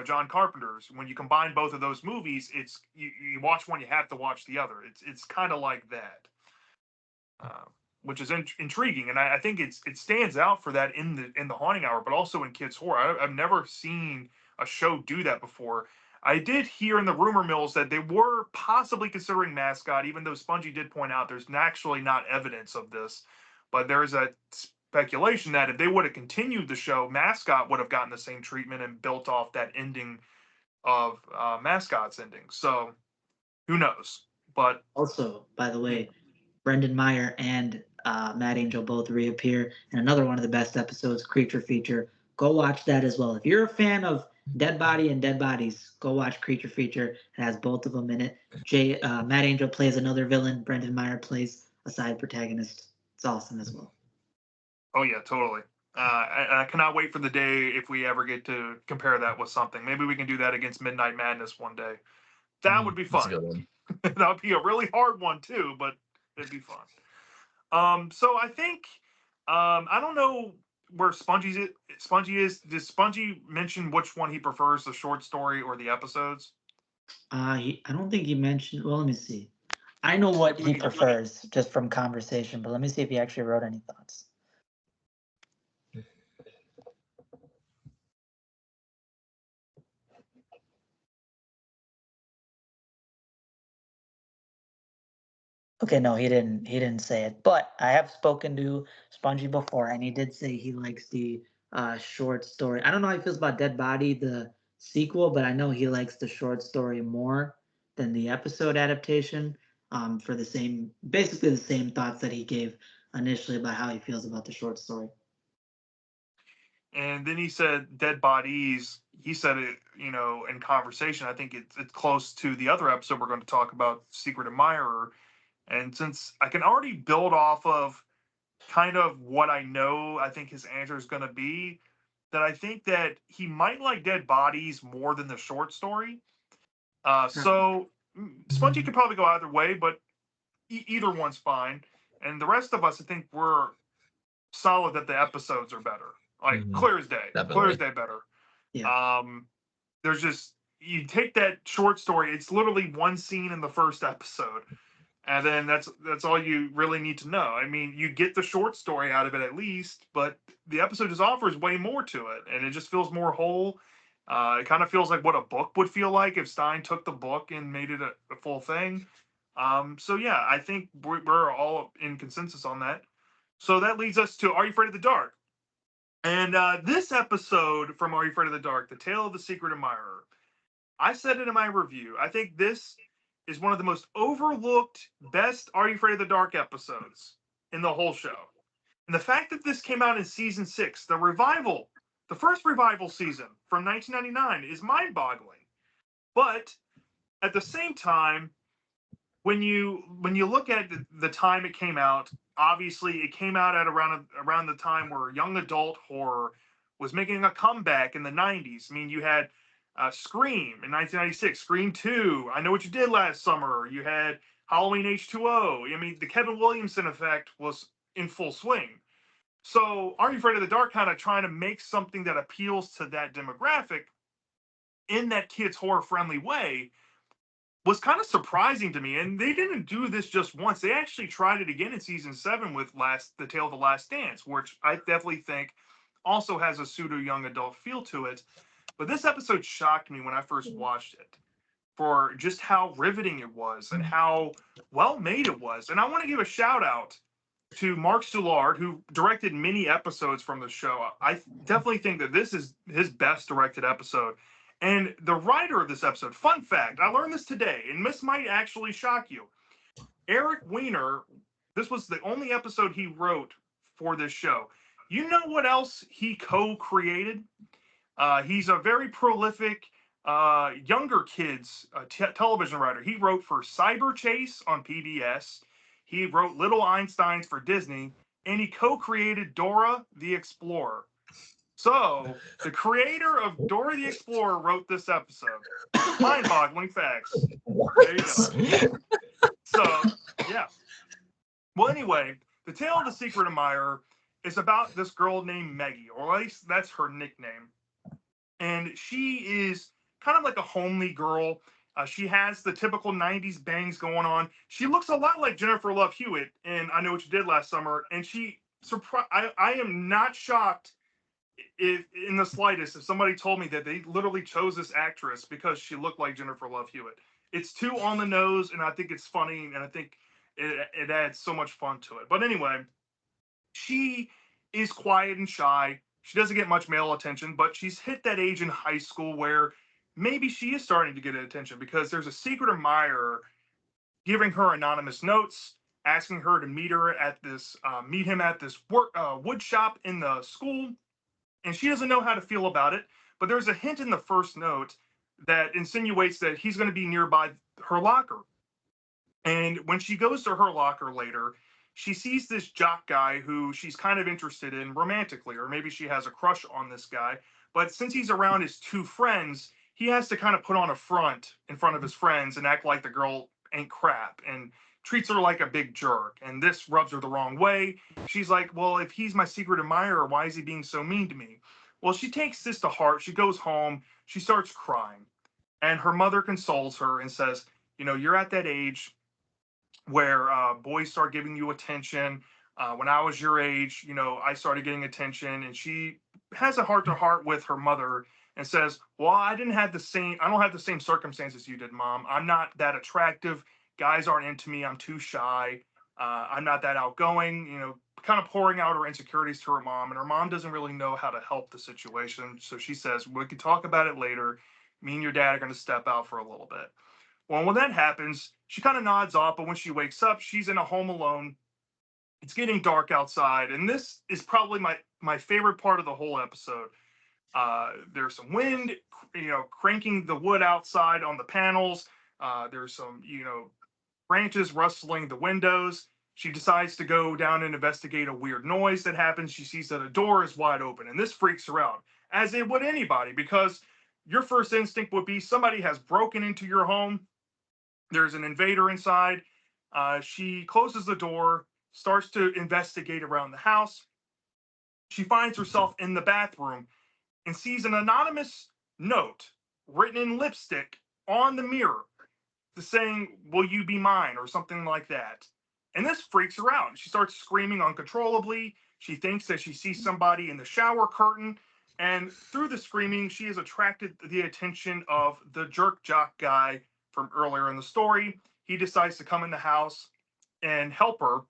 John Carpenter's. When you combine both of those movies, you watch one, you have to watch the other. It's kind of like that, uh, which is intriguing, and I think it stands out for that in the Haunting Hour, but also in kids horror. I've never seen a show do that before. I did hear in the rumor mills that they were possibly considering Mascot, even though Spongy did point out there's actually not evidence of this. But there's a speculation that if they would have continued the show, Mascot would have gotten the same treatment and built off that ending of Mascot's ending. So who knows? But Also, by the yeah. way, Brendan Meyer and Matt Angel both reappear in another one of the best episodes, Creature Feature. Go watch that as well. If you're a fan of Dead Body and Dead Bodies, go watch Creature Feature. It has both of them in it. Matt Angel plays another villain. Brendan Meyer plays a side protagonist. It's awesome as well. Oh yeah, totally. I cannot wait for the day if we ever get to compare that with something. Maybe we can do that against Midnight Madness one day. That would be That's a fun. good one. That would be a really hard one too, but it'd be fun. So I think, I don't know where Spongy is. Does Spongy mention which one he prefers, the short story or the episodes? I don't think he mentioned. Well, let me see. I know what he prefers just from conversation, but let me see if he actually wrote any thoughts. Okay, no, he didn't say it. But I have spoken to Spongy before, and he did say he likes the short story. I don't know how he feels about Dead Body, the sequel, but I know he likes the short story more than the episode adaptation. For the same, basically the same thoughts that he gave initially about how he feels about the short story. And then he said dead bodies. He said it, in conversation. I think it's close to the other episode we're going to talk about, Secret Admirer. And since I can already build off of kind of what I know, I think his answer is going to be that I think that he might like dead bodies more than the short story. So Spongy could probably go either way, but either one's fine. And the rest of us, I think we're solid that the episodes are better. Like clear as day, clear as Definitely. day better. Yeah. There's just you take that short story. It's literally one scene in the first episode, and then that's all you really need to know. I mean, you get the short story out of it at least, but the episode just offers way more to it, and it just feels more whole. It kind of feels like what a book would feel like if Stein took the book and made it a full thing. So yeah, I think we're all in consensus on that. So that leads us to Are You Afraid of the Dark? And this episode from Are You Afraid of the Dark, The Tale of the Secret Admirer, I said it in my review. I think this is one of the most overlooked, best Are You Afraid of the Dark episodes in the whole show. And the fact that this came out in season 6, the revival, the first revival season from 1999, is mind boggling. But at the same time, when you look at the time it came out, obviously it came out at around the time where young adult horror was making a comeback in the 90s. I mean, you had Scream in 1996, Scream 2, I Know What You Did Last Summer. You had Halloween H2O. I mean, the Kevin Williamson effect was in full swing. So, Are You Afraid of the Dark kind of trying to make something that appeals to that demographic in that kids horror friendly way was kind of surprising to me. And they didn't do this just once. They actually tried it again in season 7 with The Tale of the Last Dance, which I definitely think also has a pseudo young adult feel to it. But this episode shocked me when I first watched it for just how riveting it was and how well made it was. And I want to give a shout out to Mark Soulard, who directed many episodes from the show. I definitely think that this is his best directed episode. And the writer of this episode, fun fact, I learned this today, and this might actually shock you. Eric Weiner, this was the only episode he wrote for this show. You know what else he co created? He's a very prolific younger kids television writer. He wrote for Cyber Chase on PBS. He wrote Little Einsteins for Disney, and he co-created Dora the Explorer. So the creator of Dora the Explorer wrote this episode. Mind-boggling facts. There you go. So yeah. Well, anyway, the Tale of the Secret Admirer is about this girl named Maggie, or at least that's her nickname. And she is kind of like a homely girl. She has the typical 90s bangs going on. She looks a lot like Jennifer Love Hewitt in I Know What You Did Last Summer. And I am not shocked if in the slightest if somebody told me that they literally chose this actress because she looked like Jennifer Love Hewitt. It's too on the nose, and I think it's funny, and I think it adds so much fun to it. But anyway, she is quiet and shy. She doesn't get much male attention, but she's hit that age in high school where maybe she is starting to get attention because there's a secret admirer giving her anonymous notes, asking her to meet him at this wood shop in the school, and she doesn't know how to feel about it. But there's a hint in the first note that insinuates that he's going to be nearby her locker. And when she goes to her locker later, she sees this jock guy who she's kind of interested in romantically, or maybe she has a crush on this guy. But since he's around his two friends, he has to kind of put on a front in front of his friends and act like the girl ain't crap and treats her like a big jerk. And this rubs her the wrong way. She's like, well, if he's my secret admirer, why is he being so mean to me? Well, she takes this to heart. She goes home. She starts crying. And her mother consoles her and says, you're at that age where boys start giving you attention. When I was your age, I started getting attention, and she has a heart to heart with her mother and says, "Well, I don't have the same circumstances you did, Mom. I'm not that attractive. guys aren't into me. I'm too shy. I'm not that outgoing. Kind of pouring out her insecurities to her mom, and her mom doesn't really know how to help the situation. So she says, "We can talk about it later. Me and your dad are going to step out for a little bit." Well, when that happens, she kind of nods off, but when she wakes up, she's in a home alone. It's getting dark outside, and this is probably my favorite part of the whole episode. There's some wind, cranking the wood outside on the panels. There's some, branches rustling the windows. She decides to go down and investigate a weird noise that happens. She sees that a door is wide open, and this freaks her out, as it would anybody, because your first instinct would be somebody has broken into your home. There's an invader inside. She closes the door, starts to investigate around the house. She finds herself in the bathroom and sees an anonymous note written in lipstick on the mirror saying, "Will you be mine?" or something like that. And this freaks her out. She starts screaming uncontrollably. She thinks that she sees somebody in the shower curtain. And through the screaming, she has attracted the attention of the jerk jock guy from earlier in the story. He decides to come in the house and help her.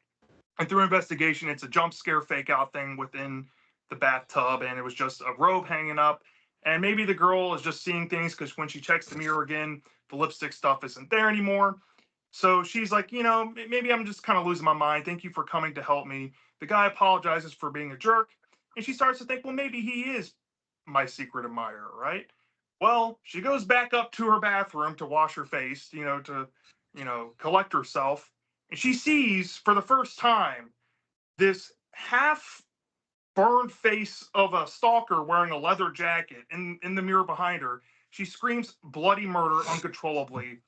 And through investigation, it's a jump scare fake out thing within the bathtub, and it was just a robe hanging up. And maybe the girl is just seeing things because when she checks the mirror again, the lipstick stuff isn't there anymore. So she's like, maybe I'm just kind of losing my mind. Thank you for coming to help me. The guy apologizes for being a jerk, and she starts to think, well, maybe he is my secret admirer, right? Well, she goes back up to her bathroom to wash her face, collect herself, and she sees for the first time this half burned face of a stalker wearing a leather jacket in the mirror behind her. She screams bloody murder uncontrollably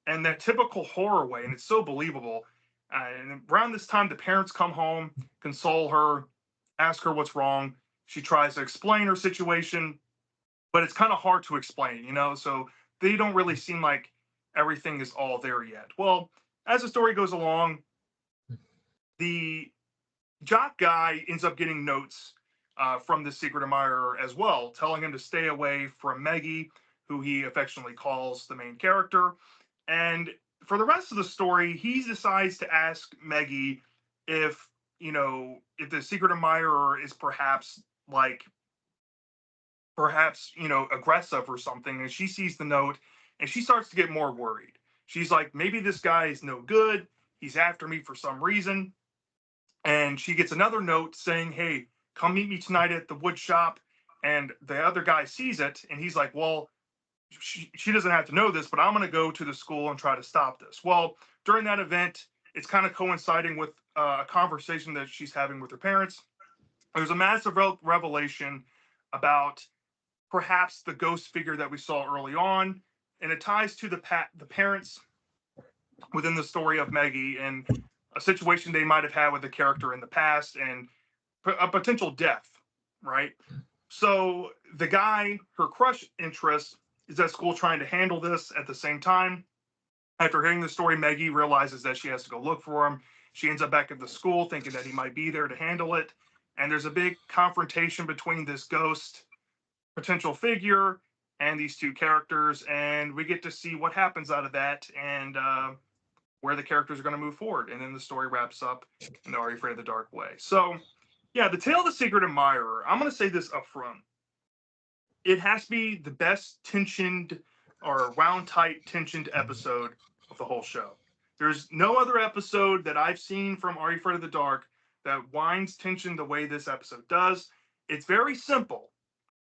and that typical horror way, and it's so believable. And around this time, the parents come home, console her, ask her what's wrong. She tries to explain her situation, but it's kind of hard to explain, so they don't really seem like everything is all there yet. Well, as the story goes along, the jock guy ends up getting notes from the secret admirer as well, telling him to stay away from Maggie, who he affectionately calls the main character. And for the rest of the story, he decides to ask Maggie if, if the secret admirer is perhaps aggressive or something. And she sees the note and she starts to get more worried. She's like, maybe this guy is no good. He's after me for some reason. And she gets another note saying, "Hey, come meet me tonight at the wood shop." And the other guy sees it and he's like, well, she doesn't have to know this, but I'm going to go to the school and try to stop this. Well, during that event, it's kind of coinciding with a conversation that she's having with her parents. There's a massive revelation about perhaps the ghost figure that we saw early on, and it ties to the parents within the story of Maggie and a situation they might have had with the character in the past and a potential death, right? So the guy, her crush interest, is at school trying to handle this at the same time. After hearing the story, Maggie realizes that she has to go look for him. She ends up back at the school thinking that he might be there to handle it. And there's a big confrontation between this ghost potential figure and these two characters. And we get to see what happens out of that and where the characters are going to move forward. And then the story wraps up in the Are You Afraid of the Dark way. So, yeah, The Tale of the Secret Admirer, I'm going to say this up front. It has to be the best tensioned or round tight tensioned episode of the whole show. There's no other episode that I've seen from Are You Afraid of the Dark that winds tension the way this episode does. It's very simple.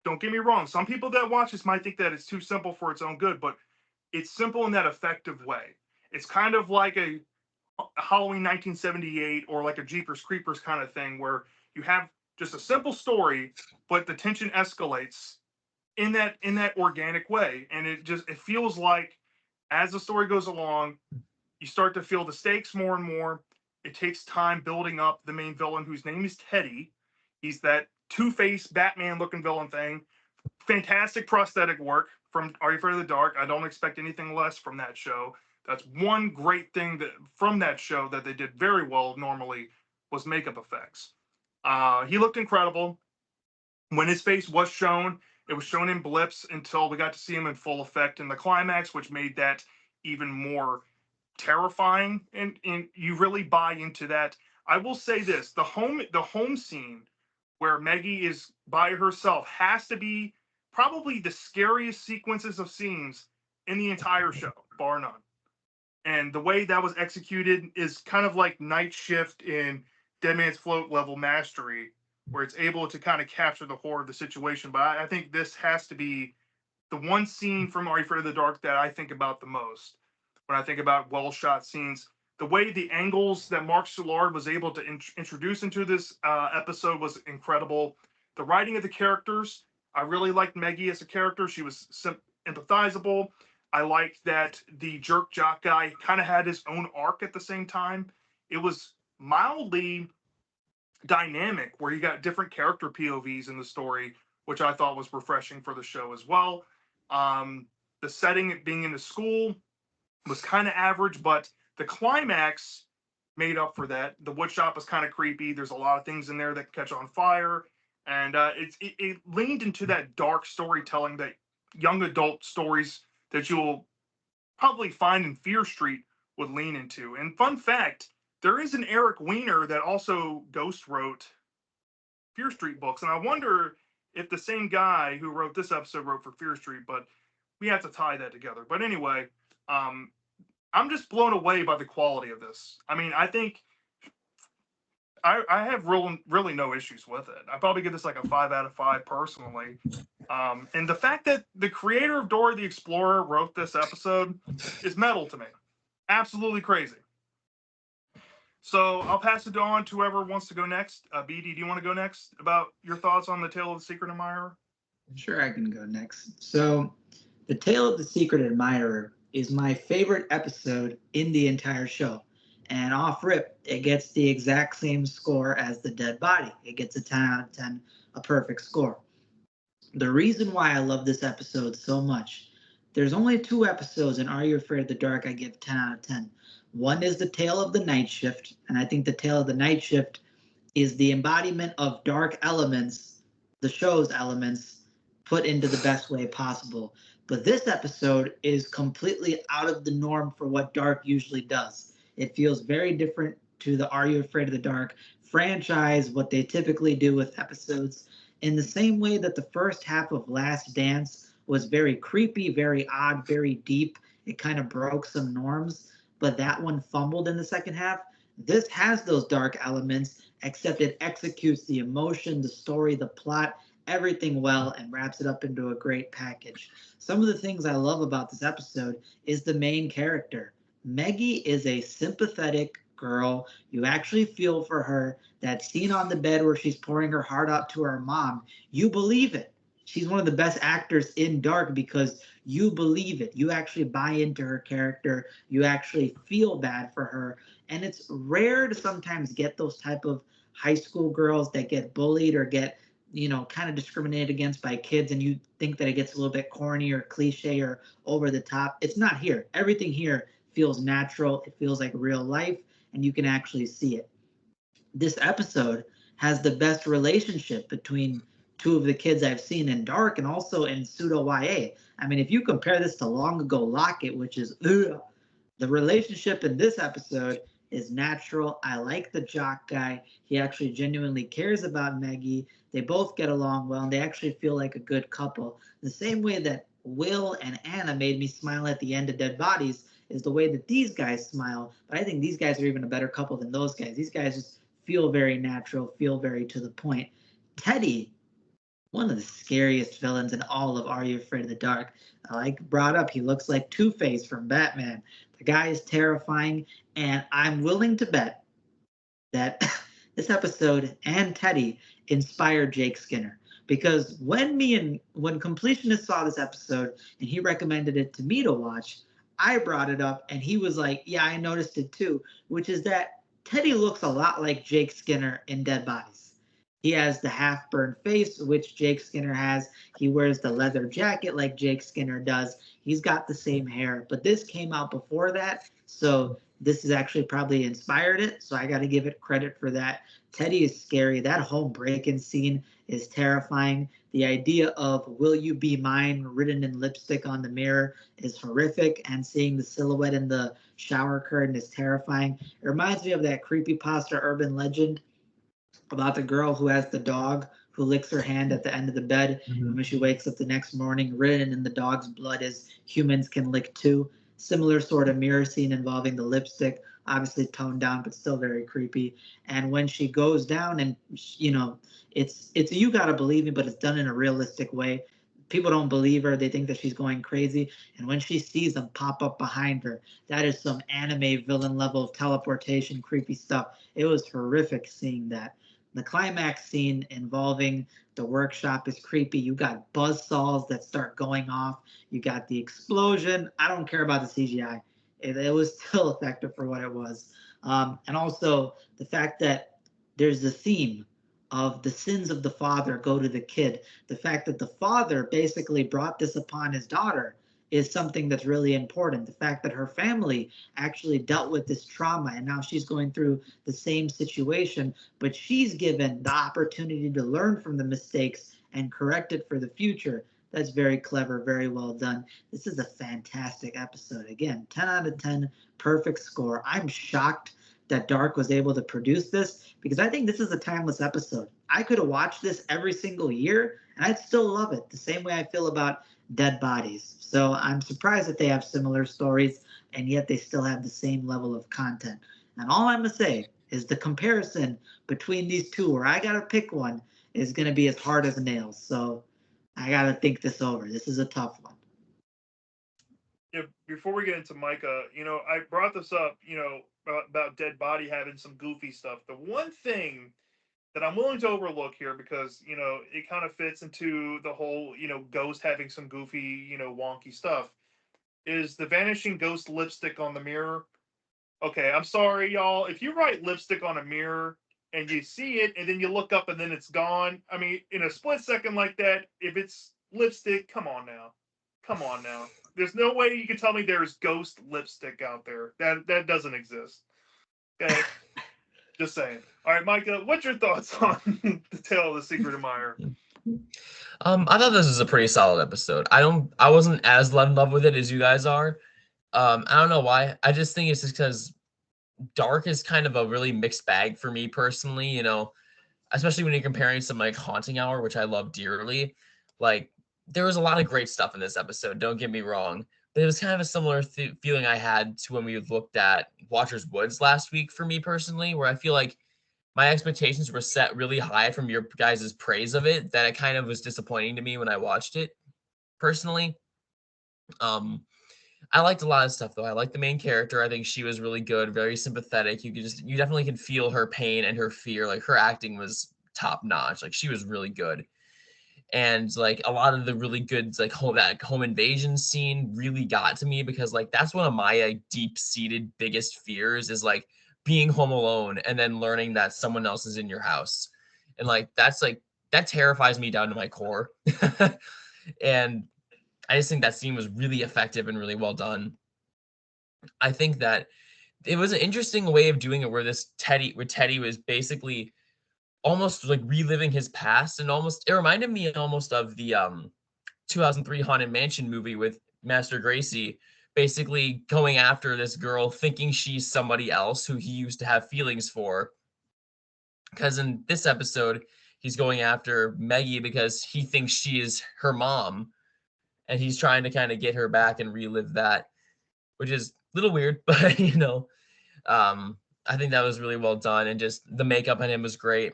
Don't get me wrong. Some people that watch this might think that it's too simple for its own good, but it's simple in that effective way. It's kind of like a Halloween 1978 or like a Jeepers Creepers kind of thing where you have just a simple story, but the tension escalates in that organic way, and it feels like as the story goes along, you start to feel the stakes more and more. It takes time building up the main villain, whose name is Teddy. He's that two-faced Batman looking villain thing. Fantastic prosthetic work from Are You Afraid of the Dark? I don't expect anything less from that show. That's one great thing that from that show that they did very well normally was makeup effects. He looked incredible. When his face was shown, it was shown in blips until we got to see him in full effect in the climax, which made that even more terrifying, and you really buy into that. I will say this: the home scene where Maggie is by herself has to be probably the scariest sequences of scenes in the entire show, bar none. And the way that was executed is kind of like Night Shift in Dead Man's Float level mastery, where it's able to kind of capture the horror of the situation. But I think this has to be the one scene from Are You Afraid of the Dark that I think about the most when I think about well shot scenes. The way the angles that Mark Soulard was able to introduce into this episode was incredible. The writing of the characters, I really liked Meggie as a character. She was empathizable. I liked that the jerk jock guy kind of had his own arc at the same time. It was mildly dynamic where you got different character POVs in the story, which I thought was refreshing for the show as well. The setting being in the school was kind of average, but the climax made up for that. The wood shop was kind of creepy. There's a lot of things in there that catch on fire, and it leaned into that dark storytelling that young adult stories that you'll probably find in Fear Street would lean into. And fun fact, there is an Eric Weiner that also ghost wrote Fear Street books, and I wonder if the same guy who wrote this episode wrote for Fear Street, but we have to tie that together. But anyway, um, I'm just blown away by the quality of this. I mean, I think I have really no issues with it. I probably give this like a 5 out of 5 personally. And the fact that the creator of Dora the Explorer wrote this episode is metal to me. Absolutely crazy. So I'll pass it on to whoever wants to go next. BD, do you want to go next about your thoughts on the Tale of the Secret Admirer? Sure, I can go next. So, The Tale of the Secret Admirer is my favorite episode in the entire show. And off rip, it gets the exact same score as The Dead Body. It gets a 10 out of 10, a perfect score. The reason why I love this episode so much, there's only 2 episodes in Are You Afraid of the Dark I give 10 out of 10. One is The Tale of the Night Shift, and I think The Tale of the Night Shift is the embodiment of dark elements, the show's elements, put into the best way possible. But this episode is completely out of the norm for what dark usually does. It feels very different to the Are You Afraid of the Dark franchise, what they typically do with episodes, in the same way that the first half of Last Dance was very creepy, very odd, very deep. It kind of broke some norms, but that one fumbled in the second half. This has those dark elements, except it executes the emotion, the story, the plot, everything well, and wraps it up into a great package. Some of the things I love about this episode is the main character. Maggie is a sympathetic girl. You actually feel for her. That scene on the bed where she's pouring her heart out to her mom, you believe it. She's one of the best actors in Dark because you believe it. You actually buy into her character. You actually feel bad for her. And it's rare to sometimes get those type of high school girls that get bullied or get, kind of discriminated against by kids, and you think that it gets a little bit corny or cliche or over the top. It's not here. Everything here feels natural. It feels like real life, and you can actually see it. This episode has the best relationship between 2 of the kids I've seen in Dark and also in pseudo YA. I mean, if you compare this to Long Ago Locket, which is the relationship in this episode is natural. I like the jock guy. He actually genuinely cares about Maggie. They both get along well, and they actually feel like a good couple. The same way that Will and Anna made me smile at the end of Dead Bodies is the way that these guys smile. But I think these guys are even a better couple than those guys. These guys just feel very natural, feel very to the point. Teddy, one of the scariest villains in all of Are You Afraid of the Dark. Like brought up, he looks like Two-Face from Batman. The guy is terrifying, and I'm willing to bet that this episode and Teddy inspired Jake Skinner. Because when Completionist saw this episode and he recommended it to me to watch, I brought it up and he was like, yeah, I noticed it too, which is that Teddy looks a lot like Jake Skinner in Dead Bodies. He has the half-burned face, which Jake Skinner has. He wears the leather jacket like Jake Skinner does. He's got the same hair, but this came out before that. So this is actually probably inspired it. So I got to give it credit for that. Teddy is scary. That home break-in scene is terrifying. The idea of "Will you be mine" written in lipstick on the mirror is horrific, and seeing the silhouette in the shower curtain is terrifying. It reminds me of that creepypasta urban legend about the girl who has the dog who licks her hand at the end of the bed. And when she wakes up the next morning, written in the dog's blood is "humans can lick too." Similar sort of mirror scene involving the lipstick, obviously toned down, but still very creepy. And when she goes down, and it's "you gotta believe me," but it's done in a realistic way. People don't believe her; they think that she's going crazy. And when she sees them pop up behind her, that is some anime villain level of teleportation, creepy stuff. It was horrific seeing that. The climax scene involving the workshop is creepy. You got buzz saws that start going off. You got the explosion. I don't care about the CGI. It was still effective for what it was. And also the fact that there's the theme of the sins of the father go to the kid. The fact that the father basically brought this upon his daughter is something that's really important. The fact that her family actually dealt with this trauma and now she's going through the same situation, but she's given the opportunity to learn from the mistakes and correct it for the future. That's very clever, very well done. This is a fantastic episode. Again, 10 out of 10, perfect score. I'm shocked that Dark was able to produce this because I think this is a timeless episode. I could have watched this every single year and I'd still love it, the same way I feel about Dead Bodies. So I'm surprised that they have similar stories and yet they still have the same level of content. And all I'm going to say is the comparison between these two, where I got to pick one, is going to be as hard as nails. So I got to think this over. This is a tough one. Yeah, before we get into Micah, I brought this up, about Dead Body having some goofy stuff. The one thing that I'm willing to overlook here, because it kind of fits into the whole ghost having some goofy wonky stuff, is the vanishing ghost lipstick on the mirror. Okay, I'm sorry, y'all. If you write lipstick on a mirror and you see it and then you look up and then it's gone, I mean, in a split second like that, if it's lipstick, come on now. Come on now. There's no way you can tell me there's ghost lipstick out there. That doesn't exist. Okay. Just saying. All right, Micah, what's your thoughts on the Tale of the Secret Admirer? I thought this was a pretty solid episode. I wasn't as in love with it as you guys are. I don't know why. I just think it's just because Dark is kind of a really mixed bag for me personally, especially when you're comparing some like Haunting Hour, which I love dearly. Like, there was a lot of great stuff in this episode, don't get me wrong. But it was kind of a similar feeling I had to when we looked at Watcher's Woods last week for me personally, where I feel like my expectations were set really high from your guys' praise of it, that it kind of was disappointing to me when I watched it personally. Um, I liked a lot of stuff though. I liked the main character. I think she was really good, very sympathetic. You definitely can feel her pain and her fear. Like, her acting was top notch. Like, she was really good. And like a lot of the really good like home invasion scene really got to me, because like that's one of my like deep-seated biggest fears, is like being home alone and then learning that someone else is in your house. And like that terrifies me down to my core. And I just think that scene was really effective and really well done. I think that it was an interesting way of doing it, where Teddy was basically almost like reliving his past, and almost it reminded me almost of the 2003 Haunted Mansion movie with Master Gracie, basically going after this girl thinking she's somebody else who he used to have feelings for. Because in this episode, he's going after Maggie because he thinks she is her mom, and he's trying to kind of get her back and relive that, which is a little weird, but I think that was really well done, and just the makeup on him was great.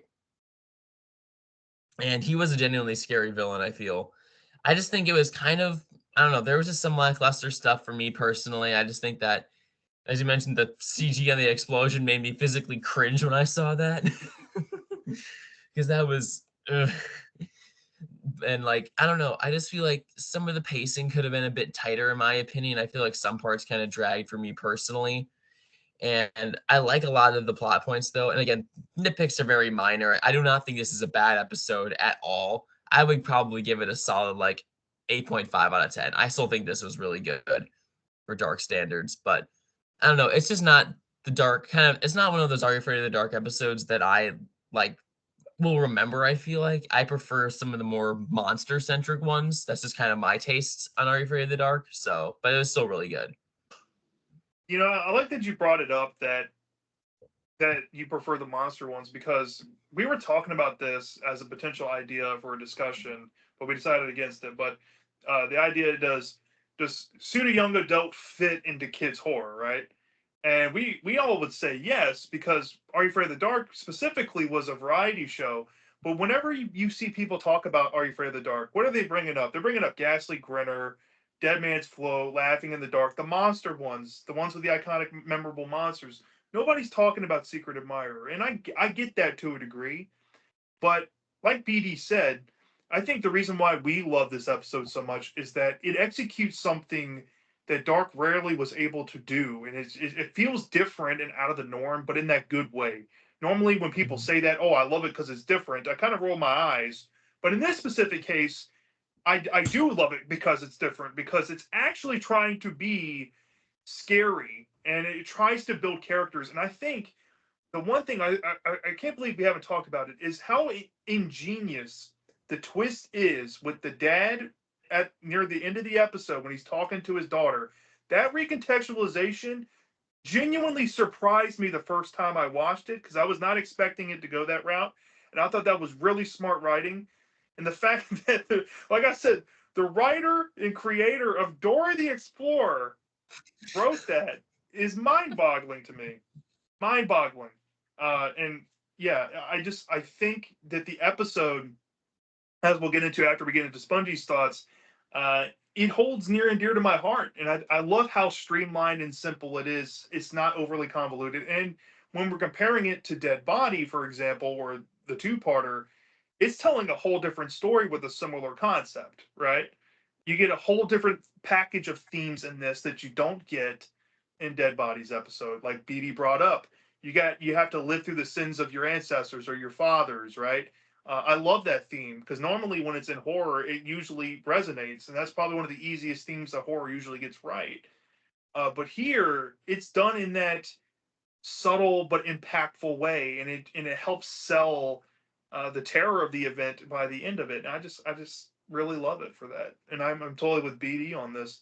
And he was a genuinely scary villain, I feel. I just think it was kind of, I don't know, there was just some lackluster stuff for me personally. I just think that, as you mentioned, the CG on the explosion made me physically cringe when I saw that. Because that was, ugh. And like, I don't know, I just feel like some of the pacing could have been a bit tighter, in my opinion. I feel like some parts kind of dragged for me personally. And I like a lot of the plot points though. And again, nitpicks are very minor. I do not think this is a bad episode at all. I would probably give it a solid like 8.5 out of 10. I still think this was really good for Dark standards, but I don't know. It's just not the dark kind of. It's not one of those Are You Afraid of the Dark episodes that I like will remember. I feel like I prefer some of the more monster centric ones. That's just kind of my taste on Are You Afraid of the Dark. So, but it was still really good. I like that you brought it up that you prefer the monster ones because we were talking about this as a potential idea for a discussion, but we decided against it. But the idea does suit a young adult fit into kids horror, right? And we all would say yes because Are You Afraid of the Dark specifically was a variety show. But whenever you see people talk about Are You Afraid of the Dark, what are they bringing up? They're bringing up Ghastly Grinner, Dead Man's Flow, Laughing in the Dark, the monster ones, the ones with the iconic, memorable monsters. Nobody's talking about Secret Admirer, and I get that to a degree. But like BD said, I think the reason why we love this episode so much is that it executes something that Dark rarely was able to do, and it feels different and out of the norm, but in that good way. Normally, when people Mhm. say that, "Oh, I love it because it's different," I kind of roll my eyes. But in this specific case, I do love it because it's different because it's actually trying to be scary and it tries to build characters. And I think the one thing I can't believe we haven't talked about it is how ingenious the twist is with the dad at near the end of the episode when he's talking to his daughter. That recontextualization genuinely surprised me the first time I watched it because I was not expecting it to go that route, and I thought that was really smart writing. And the fact that, like I said, the writer and creator of Dora the Explorer wrote that is mind-boggling to me. Mind-boggling. And yeah, I think that the episode, as we'll get into after we get into Spongy's thoughts, uh, it holds near and dear to my heart, and I love how streamlined and simple it is. It's not overly convoluted, and when we're comparing it to Dead Body, for example, or the two-parter, it's telling a whole different story with a similar concept, right? You get a whole different package of themes in this that you don't get in Dead Bodies episode, like BD brought up. You have to live through the sins of your ancestors or your fathers, right? I love that theme because normally when it's in horror, it usually resonates, and that's probably one of the easiest themes that horror usually gets right. But here, it's done in that subtle but impactful way, and it helps sell the terror of the event by the end of it. And I just really love it for that. And I'm totally with BD on this.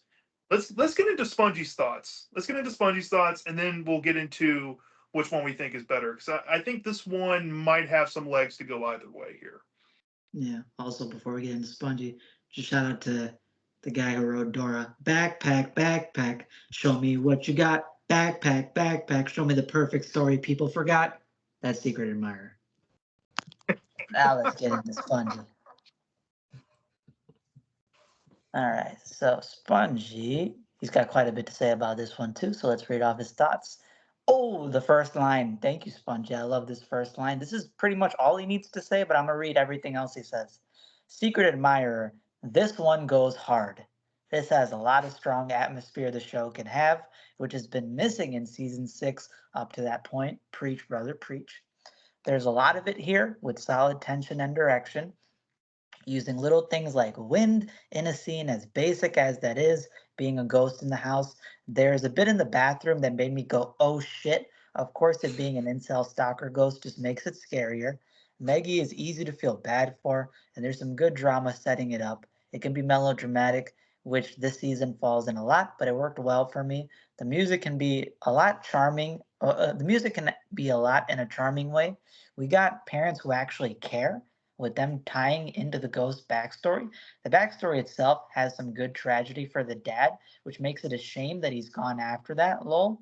Let's get into Spongy's thoughts. Let's get into Spongy's thoughts, and then we'll get into which one we think is better. Because I think this one might have some legs to go either way here. Yeah. Also, before we get into Spongy, just shout out to the guy who wrote Dora. Backpack, backpack. Show me what you got. Backpack, backpack. Show me the perfect story people forgot. That's Secret Admirer. Now let's get into Spongy. All right. So Spongy, he's got quite a bit to say about this one too. So let's read off his thoughts. Oh, the first line. Thank you, Spongy. I love this first line. This is pretty much all he needs to say, but I'm gonna read everything else he says. Secret Admirer. This one goes hard. This has a lot of strong atmosphere the show can have, which has been missing in season 6 up to that point. Preach, brother, preach. There's a lot of it here with solid tension and direction, using little things like wind in a scene, as basic as that is, being a ghost in the house. There's a bit in the bathroom that made me go, oh shit. Of course, it being an incel stalker ghost just makes it scarier. Maggie is easy to feel bad for, and there's some good drama setting it up. It can be melodramatic, which this season falls in a lot, but it worked well for me. The music can be a lot charming. The music can be a lot in a charming way. We got parents who actually care, with them tying into the ghost backstory. The backstory itself has some good tragedy for the dad, which makes it a shame that he's gone after that, lol.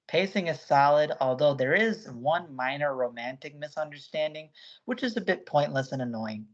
Pacing is solid, although there is one minor romantic misunderstanding, which is a bit pointless and annoying.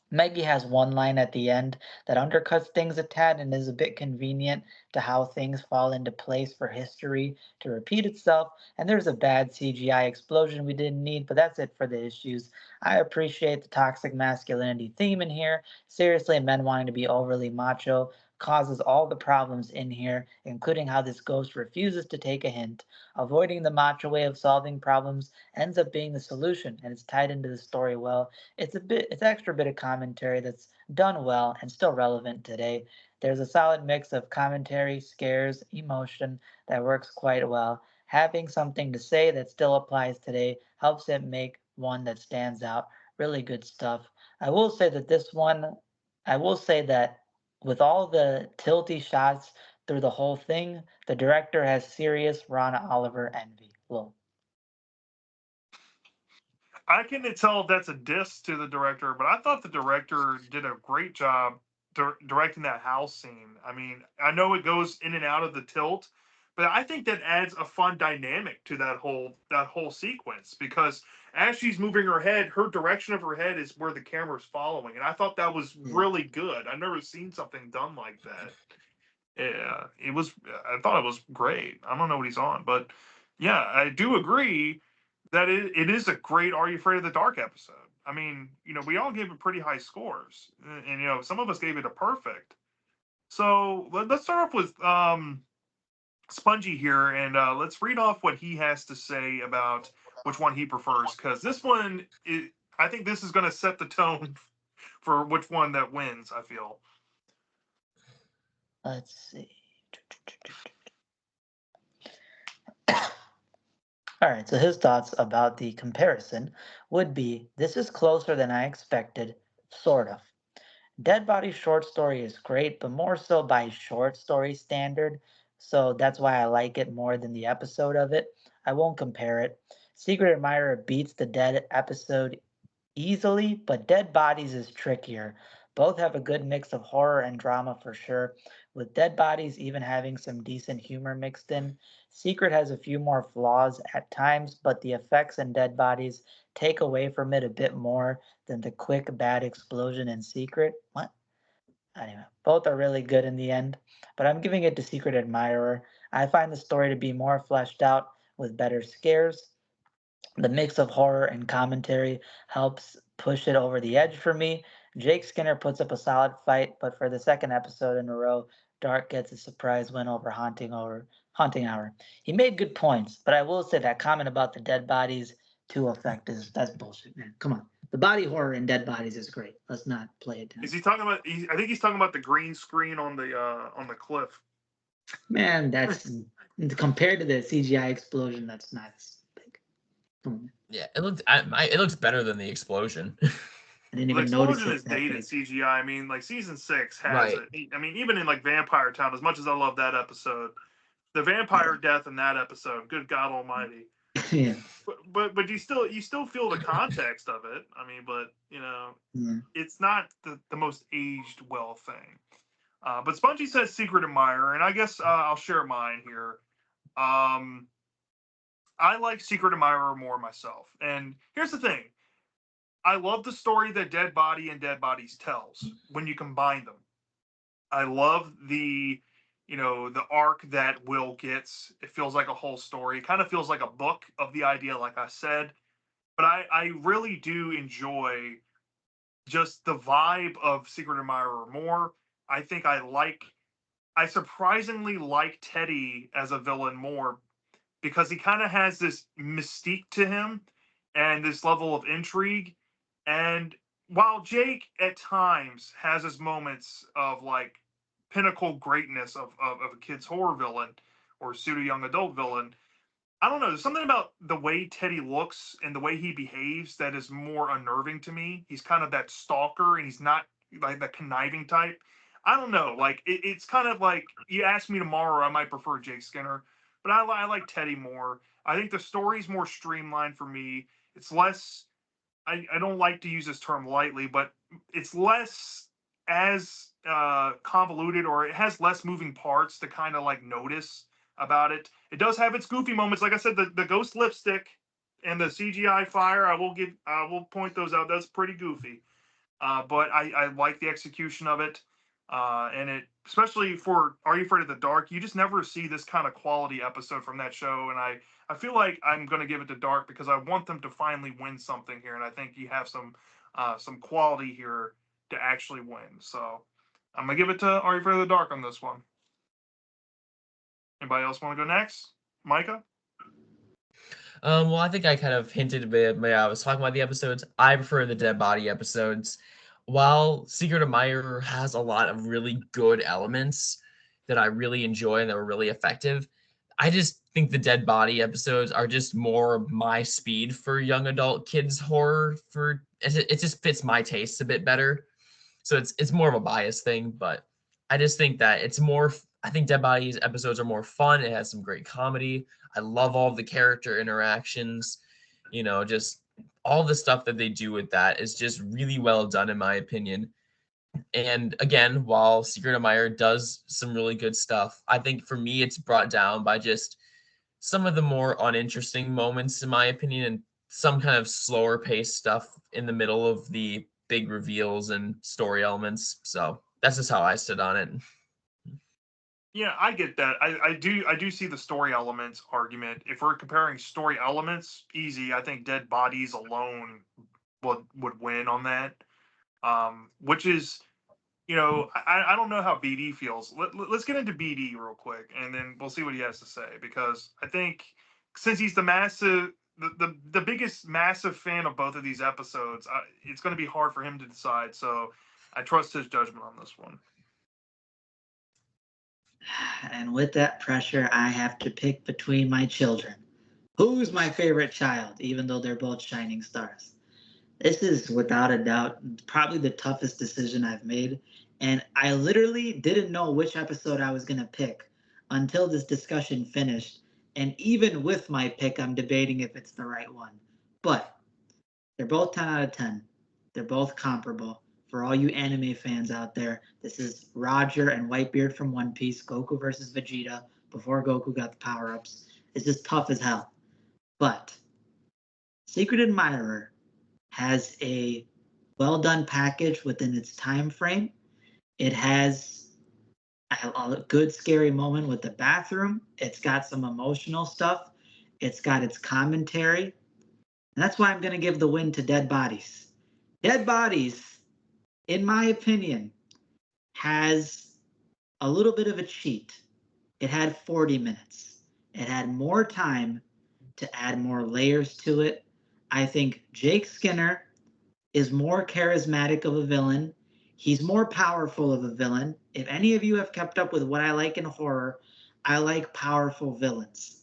Maggie has one line at the end that undercuts things a tad and is a bit convenient to how things fall into place for history to repeat itself. And there's a bad CGI explosion we didn't need, but that's it for the issues. I appreciate the toxic masculinity theme in here. Seriously, men wanting to be overly macho causes all the problems in here, including how this ghost refuses to take a hint. Avoiding the macho way of solving problems ends up being the solution, and it's tied into the story well. It's extra bit of commentary that's done well and still relevant today. There's a solid mix of commentary, scares, emotion that works quite well. Having something to say that still applies today helps it make one that stands out. Really good stuff. I will say that this one, I will say that with all the tilty shots through the whole thing, the director has serious Ron Oliver envy. Lol. I can tell that's a diss to the director, but I thought the director did a great job directing that house scene. I mean, I know it goes in and out of the tilt, but I think that adds a fun dynamic to that whole sequence because as she's moving her head, her direction of her head is where the camera's following, and I thought that was Yeah. really good. I've never seen something done like that. Yeah, it was. I thought it was great. I don't know what he's on, but yeah, I do agree that it is a great "Are You Afraid of the Dark" episode. I mean, we all gave it pretty high scores, and some of us gave it a perfect. So let's start off with Spongy here, and let's read off what he has to say about which one he prefers, because this one, I think this is going to set the tone for which one that wins. I feel. Let's see. All right, so his thoughts about the comparison would be this is closer than I expected, sort of. Dead Body's short story is great, but more so by short story standard, so that's why I like it more than the episode of it. I won't compare it. Secret Admirer beats the Dead episode easily, but Dead Bodies is trickier. Both have a good mix of horror and drama for sure, with Dead Bodies even having some decent humor mixed in. Secret has a few more flaws at times, but the effects in Dead Bodies take away from it a bit more than the quick bad explosion in Secret. What? Anyway, both are really good in the end, but I'm giving it to Secret Admirer. I find the story to be more fleshed out with better scares. The mix of horror and commentary helps push it over the edge for me. Jake Skinner puts up a solid fight, but for the second episode in a row, Dark gets a surprise win over Haunting Hour. He made good points, but I will say that comment about the dead bodies to effect that's bullshit, man. Come on. The body horror in Dead Bodies is great. Let's not play it down. Is he talking about? I think he's talking about the green screen on the cliff. Man, that's compared to the CGI explosion, that's not as big. Come on. Yeah, it looks better than the explosion. I didn't The even notice explosion it is that dated big. CGI. I mean, like season 6 has Right. it. I mean, even in like Vampire Town, as much as I love that episode, the Yeah. vampire death in that episode, good God Almighty. Yeah. But you still feel the context of it. I mean, but Yeah. it's not the most aged well thing. But Spongy says Secret Admirer, and I guess I'll share mine here. Um, I like Secret Admirer more myself. And here's the thing: I love the story that Dead Body and Dead Bodies tells when you combine them. I love the arc that Will gets. It feels like a whole story. It kind of feels like a book of the idea, like I said. But I really do enjoy just the vibe of Secret Admirer more. I think I surprisingly like Teddy as a villain more because he kind of has this mystique to him and this level of intrigue. And while Jake at times has his moments of like pinnacle greatness of a kid's horror villain or pseudo young adult villain, I don't know. There's something about the way Teddy looks and the way he behaves that is more unnerving to me. He's kind of that stalker and he's not like the conniving type. I don't know. Like it's kind of like you ask me tomorrow, I might prefer Jake Skinner, but I like Teddy more. I think the story's more streamlined for me. It's less. I don't like to use this term lightly, but it's less as convoluted, or it has less moving parts to kind of like notice about it. It does have its goofy moments. Like I said, the ghost lipstick and the CGI fire. I will point those out. That's pretty goofy. But I like the execution of it. And it, especially for Are You Afraid of the Dark, you just never see this kind of quality episode from that show. And I feel like I'm going to give it to Dark because I want them to finally win something here. And I think you have some quality here to actually win. So I'm gonna give it to Are You Afraid of the Dark on this one. Anybody else want to go next? Micah? Well, I think I kind of hinted a bit when I was talking about the episodes. I prefer the Dead Body episodes. While Secret Admirer has a lot of really good elements that I really enjoy and that were really effective, I just think the Dead Body episodes are just more my speed for young adult kids horror. It just fits my taste a bit better. So it's more of a bias thing, but I just think that it's more. I think Dead Bodies episodes are more fun. It has some great comedy. I love all of the character interactions. Just all the stuff that they do with that is just really well done in my opinion. And again, while Secret Admirer does some really good stuff, I think for me it's brought down by just some of the more uninteresting moments, in my opinion, and some kind of slower paced stuff in the middle of the big reveals and story elements. So that's just how I stood on it. Yeah, I get that. I do see the story elements argument. If we're comparing story elements, easy. I think Dead Bodies alone would win on that. Which is, I don't know how BD feels. Let's get into BD real quick, and then we'll see what he has to say. Because I think since he's the biggest massive fan of both of these episodes, it's going to be hard for him to decide. So I trust his judgment on this one. And with that pressure, I have to pick between my children. Who's my favorite child, even though they're both shining stars? This is without a doubt probably the toughest decision I've made. And I literally didn't know which episode I was going to pick until this discussion finished. And even with my pick, I'm debating if it's the right one. But they're both 10 out of 10. They're both comparable. For all you anime fans out there, this is Roger and Whitebeard from One Piece, Goku versus Vegeta, before Goku got the power-ups. It's just tough as hell. But Secret Admirer has a well-done package within its time frame. It has a good scary moment with the bathroom. It's got some emotional stuff. It's got its commentary. And that's why I'm going to give the win to Dead Bodies. Dead Bodies, in my opinion, has a little bit of a cheat. It had 40 minutes. It had more time to add more layers to it. I think Jake Skinner is more charismatic of a villain. He's more powerful of a villain. If any of you have kept up with what I like in horror, I like powerful villains.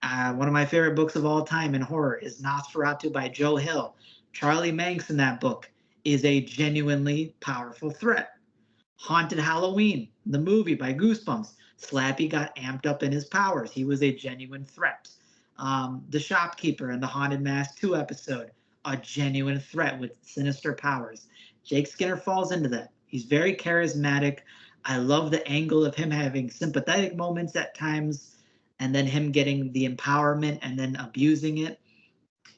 One of my favorite books of all time in horror is Nosferatu by Joe Hill. Charlie Manx in that book is a genuinely powerful threat. Haunted Halloween, the movie by Goosebumps. Slappy got amped up in his powers. He was a genuine threat. The Shopkeeper in the Haunted Mask 2 episode, a genuine threat with sinister powers. Jake Skinner falls into that. He's very charismatic. I love the angle of him having sympathetic moments at times and then him getting the empowerment and then abusing it.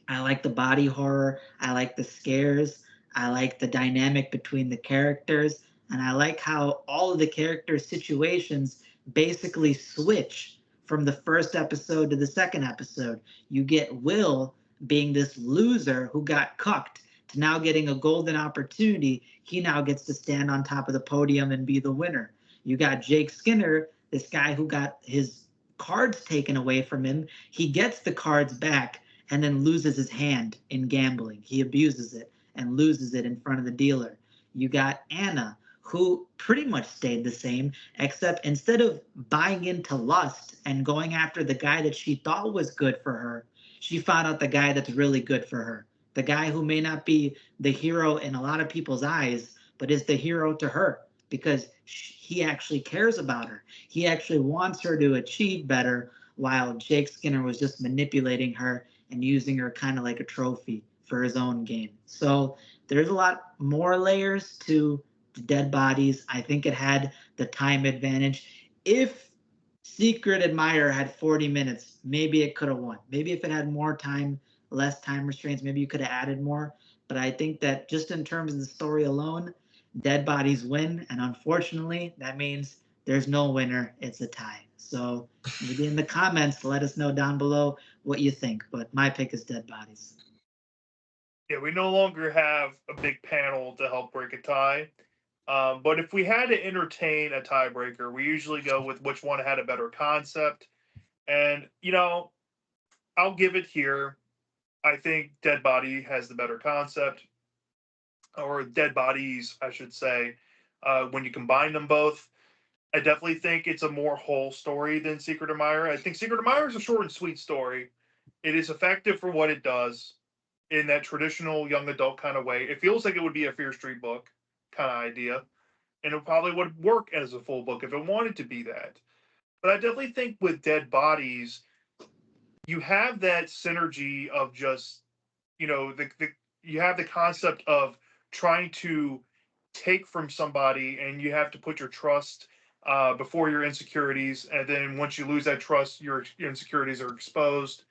I like the body horror. I like the scares. I like the dynamic between the characters. And I like how all of the characters' situations basically switch from the first episode to the second episode. You get Will being this loser who got cucked to now getting a golden opportunity. He now gets to stand on top of the podium and be the winner. You got Jake Skinner, this guy who got his cards taken away from him. He gets the cards back and then loses his hand in gambling. He abuses it and loses it in front of the dealer. You got Anna, who pretty much stayed the same, except instead of buying into lust and going after the guy that she thought was good for her, she found out the guy that's really good for her. The guy who may not be the hero in a lot of people's eyes, but is the hero to her because he actually cares about her. He actually wants her to achieve better, while Jake Skinner was just manipulating her and using her kind of like a trophy for his own gain. So there's a lot more layers to the Dead Bodies. I think it had the time advantage. If Secret Admirer had 40 minutes, maybe it could have won. Maybe if it had more time, less time restraints, maybe you could have added more. But I think that just in terms of the story alone, Dead Bodies win. And unfortunately, that means there's no winner. It's a tie. So maybe in the comments, let us know down below what you think. But my pick is Dead Bodies. Yeah, we no longer have a big panel to help break a tie. But if we had to entertain a tiebreaker, we usually go with which one had a better concept. And, I'll give it here. I think Dead Body has the better concept, or Dead Bodies, I should say, when you combine them both. I definitely think it's a more whole story than Secret Admirer. I think Secret Admirer is a short and sweet story. It is effective for what it does in that traditional young adult kind of way. It feels like it would be a Fear Street book kind of idea, and it probably would work as a full book if it wanted to be that. But I definitely think with Dead Bodies, you have that synergy of just, the you have the concept of trying to take from somebody, and you have to put your trust before your insecurities, and then once you lose that trust, your insecurities are exposed,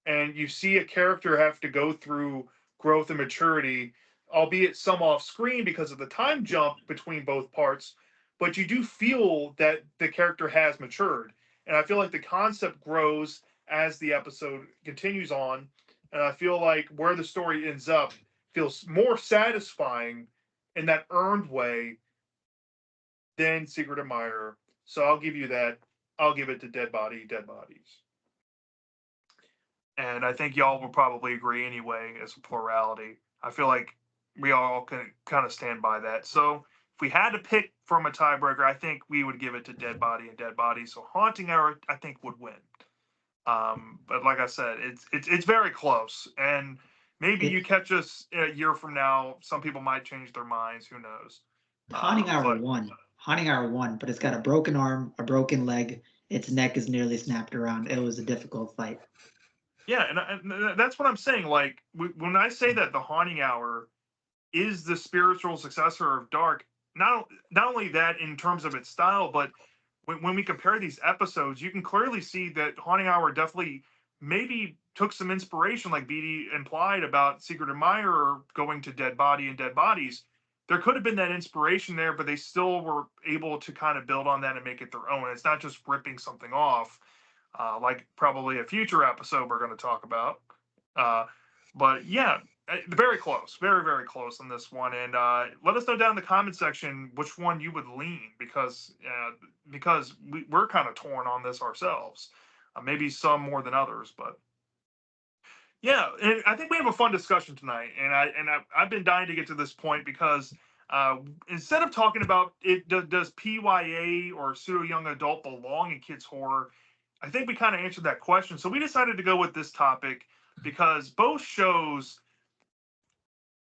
and you see a character have to go through growth and maturity, albeit some off screen because of the time jump between both parts, but you do feel that the character has matured. And I feel like the concept grows as the episode continues on. And I feel like where the story ends up feels more satisfying in that earned way than Secret Admirer. So I'll give you that. I'll give it to Dead Bodies. And I think y'all will probably agree anyway as a plurality. I feel like we all can kind of stand by that. So if we had to pick from a tiebreaker, I think we would give it to Dead Body and Dead Body. So Haunting Hour, I think, would win. But like I said, it's very close, and maybe you catch us a year from now. Some people might change their minds. Who knows? Haunting Hour But won. Haunting Hour won, but it's got a broken arm, a broken leg. Its neck is nearly snapped around. It was a difficult fight. yeah, and that's what I'm saying. Like when I say that the Haunting Hour is the spiritual successor of Dark, not only that in terms of its style, but when we compare these episodes, you can clearly see that Haunting Hour definitely maybe took some inspiration, like BD implied about Secret Admirer going to Dead Body and Dead Bodies. There could have been that inspiration there, but they still were able to kind of build on that and make it their own. It's not just ripping something off, like probably a future episode we're going to talk about. Uh, but yeah, very close, very very close on this one. And let us know down in the comment section which one you would lean, because we're kind of torn on this ourselves. Maybe some more than others, but yeah, and I think we have a fun discussion tonight. And I've been dying to get to this point because instead of talking about it, does PYA or pseudo young adult belong in kids horror? I think we kind of answered that question. So we decided to go with this topic because both shows,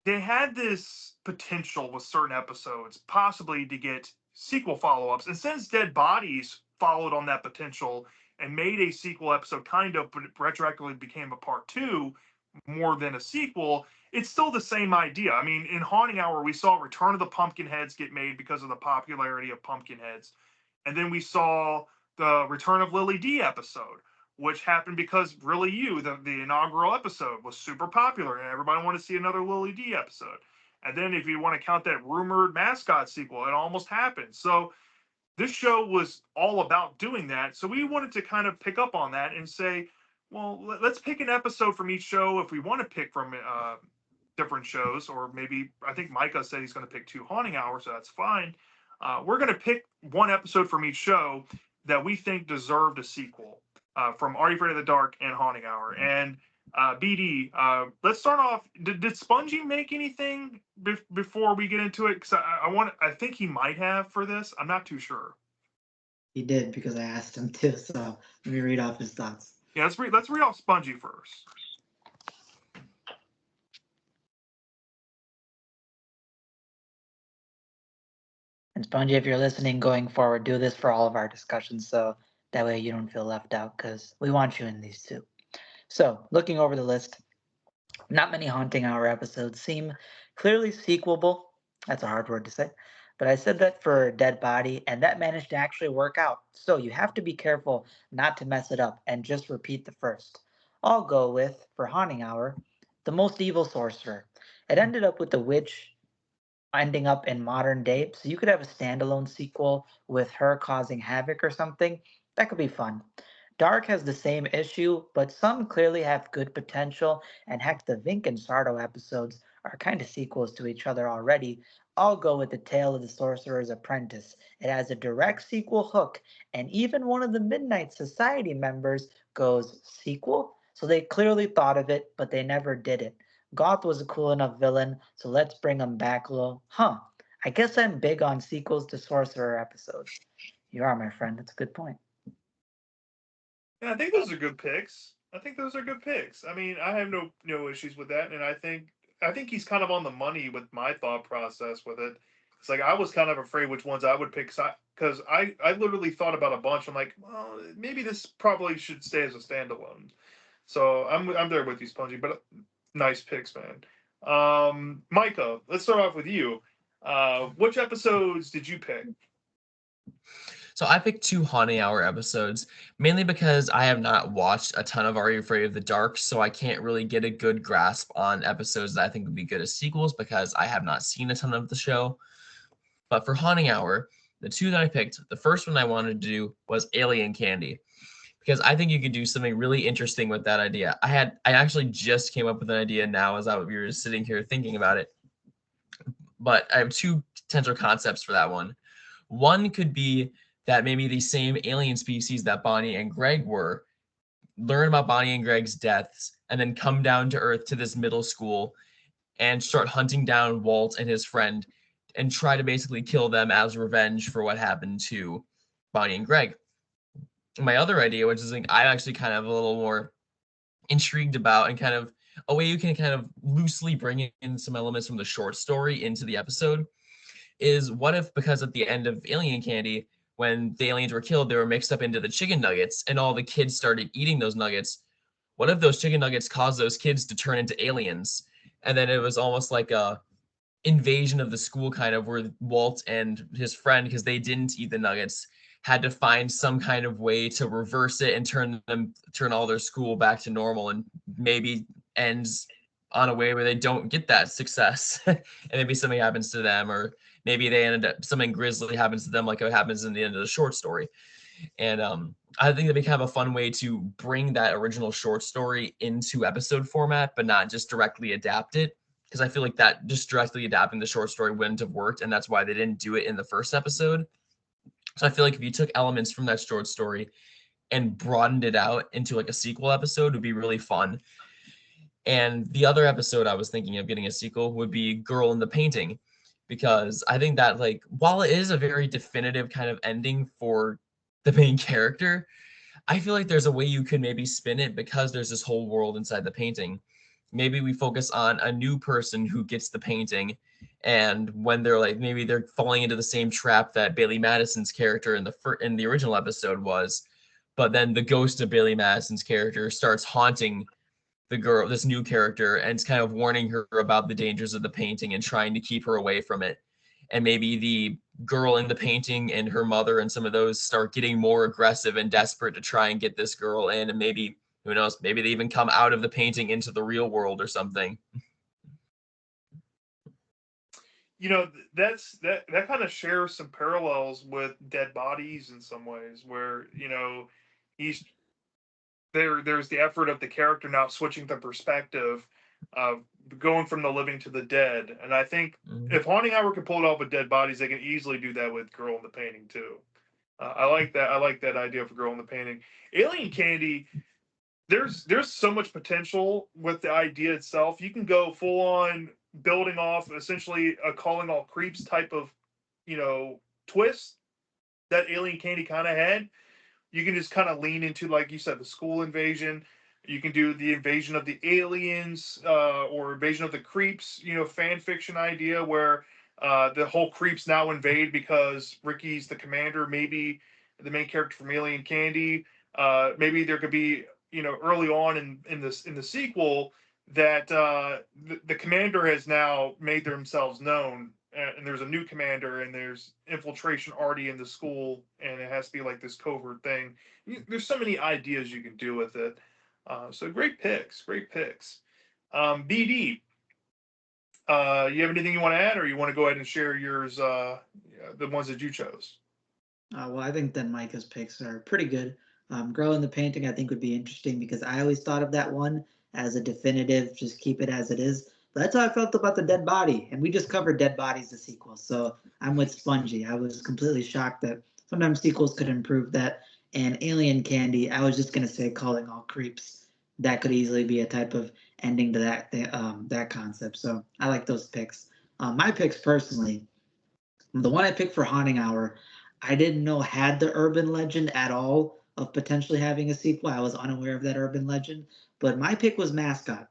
they had this potential with certain episodes possibly to get sequel follow-ups. And since Dead Bodies followed on that potential and made a sequel episode kind of, but it retroactively became a part two more than a sequel, it's still the same idea. I mean, in Haunting Hour, we saw Return of the Pumpkinheads get made because of the popularity of Pumpkinheads. And then we saw the Return of Lily D episode, which happened because Really You, the inaugural episode, was super popular and everybody wanted to see another Lily D episode. And then if you want to count that rumored mascot sequel, it almost happened. So this show was all about doing that. So we wanted to kind of pick up on that and say, well, let's pick an episode from each show if we want to pick from different shows, or maybe I think Micah said he's going to pick two Haunting Hours, so that's fine. We're going to pick one episode from each show that we think deserved a sequel, from Are You Afraid of the Dark and Haunting Hour. And BD, let's start off. Did Spongy make anything before we get into it? Because I think he might have for this. I'm not too sure. He did because I asked him to. So let me read off his thoughts. Yeah, let's read off Spongy first. And Spongy, if you're listening going forward, do this for all of our discussions so that way you don't feel left out because we want you in these too. So, looking over the list, not many Haunting Hour episodes seem clearly sequelable. That's a hard word to say. But I said that for Dead Body, and that managed to actually work out. So you have to be careful not to mess it up and just repeat the first. I'll go with, for Haunting Hour, The Most Evil Sorcerer. It ended up with the witch ending up in modern day. So you could have a standalone sequel with her causing havoc or something. That could be fun. Dark has the same issue, but some clearly have good potential, and heck, the Vink and Sardo episodes are kind of sequels to each other already, I'll go with The Tale of the Sorcerer's Apprentice. It has a direct sequel hook, and even one of the Midnight Society members goes, "Sequel?" So they clearly thought of it, but they never did it. Goth was a cool enough villain, so let's bring him back, Lil. Huh. I guess I'm big on sequels to Sorcerer episodes. You are, my friend. That's a good point. Yeah, I think those are good picks. I think those are good picks. I mean, I have no issues with that, and I think he's kind of on the money with my thought process with it. It's like I was kind of afraid which ones I would pick because I literally thought about a bunch. I'm like, well, maybe this probably should stay as a standalone. So I'm there with you, Spongy. But nice picks, man. Micah, let's start off with you. Which episodes did you pick? So I picked 2 Haunting Hour episodes, mainly because I have not watched a ton of Are You Afraid of the Dark, so I can't really get a good grasp on episodes that I think would be good as sequels because I have not seen a ton of the show. But for Haunting Hour, the 2 that I picked, the first one I wanted to do was Alien Candy because I think you could do something really interesting with that idea. I actually just came up with an idea now as we were sitting here thinking about it. But I have 2 potential concepts for that one. One could be that maybe the same alien species that Bonnie and Greg were learn about Bonnie and Greg's deaths and then come down to Earth to this middle school and start hunting down Walt and his friend and try to basically kill them as revenge for what happened to Bonnie and Greg. My other idea, which is like I'm actually kind of a little more intrigued about and kind of a way you can kind of loosely bring in some elements from the short story into the episode, is what if because at the end of Alien Candy, when the aliens were killed, they were mixed up into the chicken nuggets and all the kids started eating those nuggets. What if those chicken nuggets caused those kids to turn into aliens? And then it was almost like a invasion of the school kind of where Walt and his friend, because they didn't eat the nuggets, had to find some kind of way to reverse it and turn all their school back to normal and maybe ends on a way where they don't get that success and maybe something happens to them, or maybe they ended up something grisly happens to them like it happens in the end of the short story. And I think that'd be kind of a fun way to bring that original short story into episode format, but not just directly adapt it. Because I feel like that just directly adapting the short story wouldn't have worked, and that's why they didn't do it in the first episode. So I feel like if you took elements from that short story and broadened it out into like a sequel episode, it would be really fun. And the other episode I was thinking of getting a sequel would be Girl in the Painting, because I think that like while it is a very definitive kind of ending for the main character, I feel like there's a way you could maybe spin it because there's this whole world inside the painting. Maybe we focus on a new person who gets the painting, and when they're like maybe they're falling into the same trap that Bailey Madison's character in the original episode was, but then the ghost of Bailey Madison's character starts haunting the girl, this new character, and it's kind of warning her about the dangers of the painting and trying to keep her away from it. And maybe the girl in the painting and her mother and some of those start getting more aggressive and desperate to try and get this girl in. And maybe, who knows, maybe they even come out of the painting into the real world or something. That kind of shares some parallels with Dead Bodies in some ways, where he's there's the effort of the character now switching the perspective of going from the living to the dead. And I think if Haunting Hour can pull it off with Dead Bodies, they can easily do that with Girl in the Painting too. I like that. I like that idea for Girl in the Painting. Alien Candy, there's so much potential with the idea itself. You can go full on building off essentially a calling all creeps type of twist that Alien Candy kind of had. You can just kind of lean into, like you said, the school invasion. You can do the invasion of the aliens, or invasion of the creeps, fan fiction idea where the whole creeps now invade because Ricky's the commander, maybe the main character from Alien Candy. Maybe there could be, early on in the sequel that the commander has now made themselves known, and there's a new commander, and there's infiltration already in the school, and it has to be like this covert thing. There's so many ideas you can do with it. So great picks, great picks. BD, you have anything you want to add, or you want to go ahead and share yours, the ones that you chose? Well, I think that Micah's picks are pretty good. Girl in the Painting, I think, would be interesting because I always thought of that one as a definitive, just keep it as it is. That's how I felt about the Dead Body, and we just covered Dead Bodies, the sequel. So I'm with Spongy. I was completely shocked that sometimes sequels could improve that. And Alien Candy, I was just gonna say, calling all creeps. That could easily be a type of ending to that concept. So I like those picks. My picks personally, the one I picked for Haunting Hour, I didn't know had the urban legend at all of potentially having a sequel. I was unaware of that urban legend, but my pick was Mascot.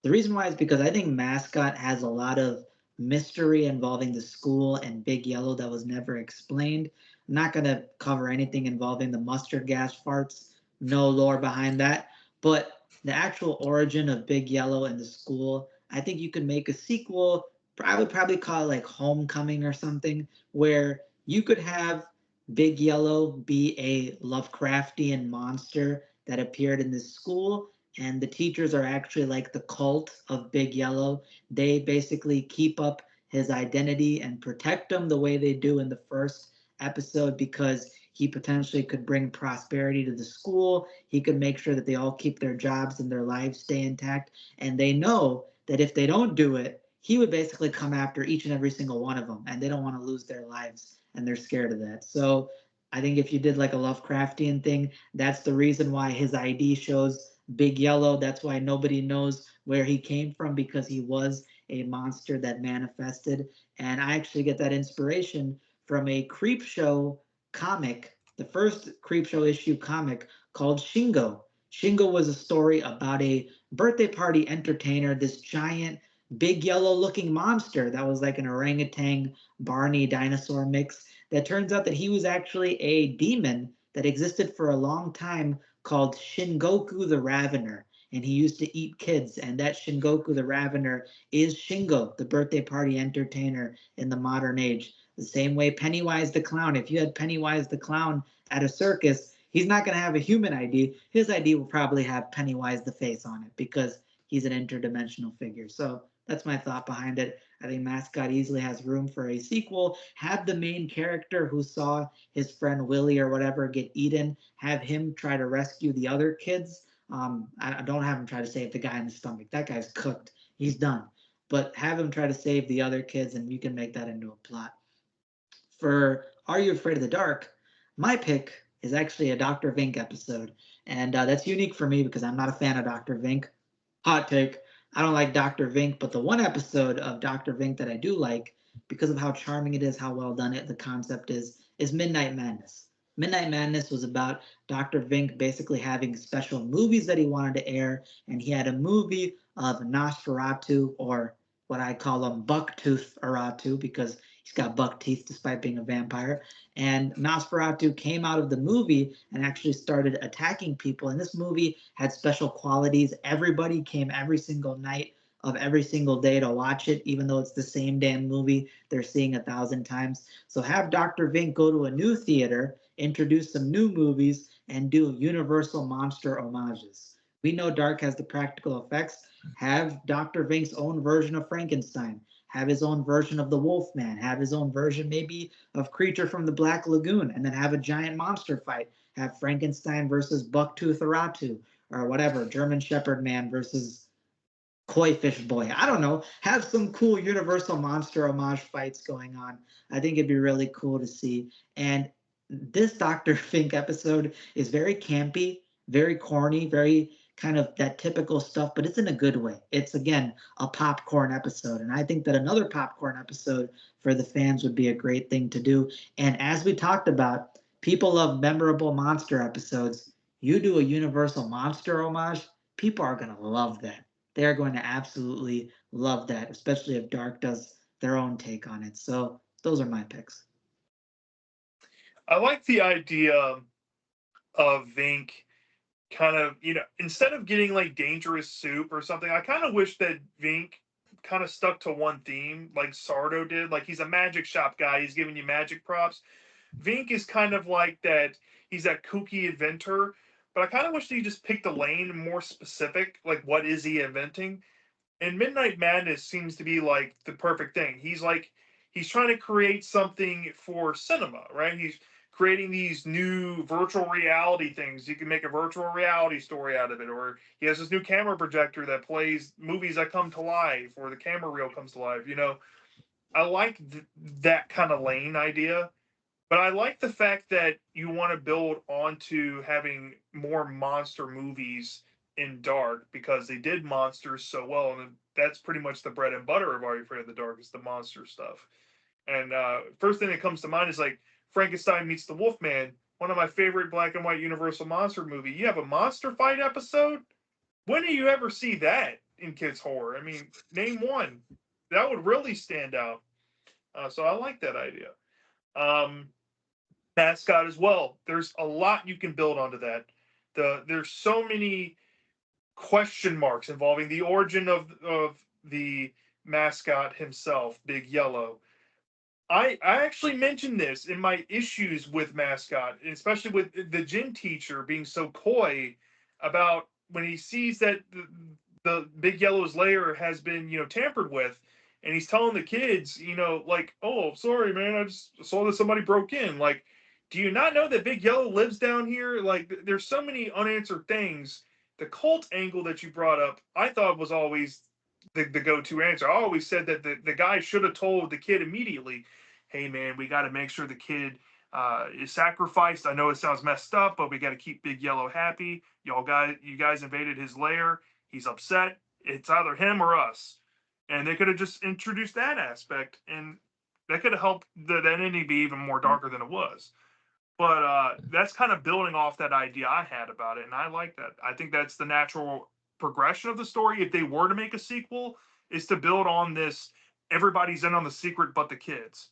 The reason why is because I think Mascot has a lot of mystery involving the school and Big Yellow that was never explained. I'm not going to cover anything involving the mustard gas farts, no lore behind that. But the actual origin of Big Yellow and the school, I think you could make a sequel. I would probably call it like Homecoming or something, where you could have Big Yellow be a Lovecraftian monster that appeared in this school, and the teachers are actually like the cult of Big Yellow. They basically keep up his identity and protect him the way they do in the first episode because he potentially could bring prosperity to the school. He could make sure that they all keep their jobs and their lives stay intact. And they know that if they don't do it, he would basically come after each and every single one of them, and they don't want to lose their lives, and they're scared of that. So I think if you did like a Lovecraftian thing, that's the reason why his ID shows Big Yellow. That's why nobody knows where he came from because he was a monster that manifested. And I actually get that inspiration from a creep show comic, the first creep show issue comic called Shingo. Shingo was a story about a birthday party entertainer, this giant big yellow looking monster that was like an orangutan Barney dinosaur mix. That turns out that he was actually a demon that existed for a long time called Shingoku the Ravener. And he used to eat kids. And that Shingoku the Ravener is Shingo, the birthday party entertainer in the modern age. The same way Pennywise the Clown, if you had Pennywise the Clown at a circus, he's not going to have a human ID. His ID will probably have Pennywise the face on it because he's an interdimensional figure. So that's my thought behind it. I think Mascot easily has room for a sequel. Have the main character who saw his friend Willie or whatever get eaten, have him try to rescue the other kids. I don't have him try to save the guy in the stomach. That guy's cooked. He's done. But have him try to save the other kids, and you can make that into a plot. For Are You Afraid of the Dark, my pick is actually a Dr. Vink episode. And that's unique for me because I'm not a fan of Dr. Vink. Hot take. I don't like Dr. Vink, but the one episode of Dr. Vink that I do like, because of how charming it is, how well done it, the concept is Midnight Madness. Midnight Madness was about Dr. Vink basically having special movies that he wanted to air, and he had a movie of Nosferatu, or what I call him Bucktooth Aratu, because he's got buck teeth despite being a vampire. And Nosferatu came out of the movie and actually started attacking people. And this movie had special qualities. Everybody came every single night of every single day to watch it, even though it's the same damn movie they're seeing 1,000 times. So have Dr. Vink go to a new theater, introduce some new movies, and do Universal monster homages. We know Dark has the practical effects. Have Dr. Vink's own version of Frankenstein, have his own version of the Wolfman, have his own version maybe of Creature from the Black Lagoon, and then have a giant monster fight. Have Frankenstein versus Bucktooth Aratu, or whatever, German Shepherd Man versus Koi Fish Boy. I don't know. Have some cool Universal monster homage fights going on. I think it'd be really cool to see. And this Dr. Fink episode is very campy, very corny, very kind of that typical stuff, but it's in a good way. It's again a popcorn episode. And I think that another popcorn episode for the fans would be a great thing to do. And as we talked about, people love memorable monster episodes. You do a Universal monster homage, people are going to love that. They're going to absolutely love that, especially if Dark does their own take on it. So those are my picks. I like the idea of Vink kind of, instead of getting like dangerous soup or something, I kind of wish that Vink kind of stuck to one theme like Sardo did. Like he's a magic shop guy, he's giving you magic props. Vink is kind of like that, he's that kooky inventor, but I kind of wish that he just picked a lane more specific, like what is he inventing? And Midnight Madness seems to be like the perfect thing. He's trying to create something for cinema, right? He's creating these new virtual reality things. You can make a virtual reality story out of it, or he has this new camera projector that plays movies that come to life, or the camera reel comes to life. I like that kind of lane idea, but I like the fact that you want to build onto having more monster movies in Dark because they did monsters so well, and that's pretty much the bread and butter of Are You Afraid of the Dark is the monster stuff. And first thing that comes to mind is like Frankenstein meets the Wolfman, one of my favorite black and white Universal monster movie. You have a monster fight episode? When do you ever see that in kids horror? I mean, name one. That would really stand out. So I like that idea. Um, Mascot as well. There's a lot you can build onto that. There's so many question marks involving the origin of the mascot himself, Big Yellow. I actually mentioned this in my issues with mascot, especially with the gym teacher being so coy about when he sees that the Big Yellow's lair has been tampered with, and he's telling the kids like, oh, sorry man, I just saw that somebody broke in. Like, do you not know that Big Yellow lives down here? Like, there's so many unanswered things. The cult angle that you brought up, I thought was always the go-to answer. I always said that the guy should have told the kid immediately, hey man, we got to make sure the kid is sacrificed. I know it sounds messed up, but we got to keep Big Yellow happy. You guys invaded his lair. He's upset. It's either him or us. And they could have just introduced that aspect, and that could have helped that ending be even more darker than it was. But that's kind of building off that idea I had about it, and I like that. I think that's the natural progression of the story. If they were to make a sequel, is to build on this. Everybody's in on the secret, but the kids.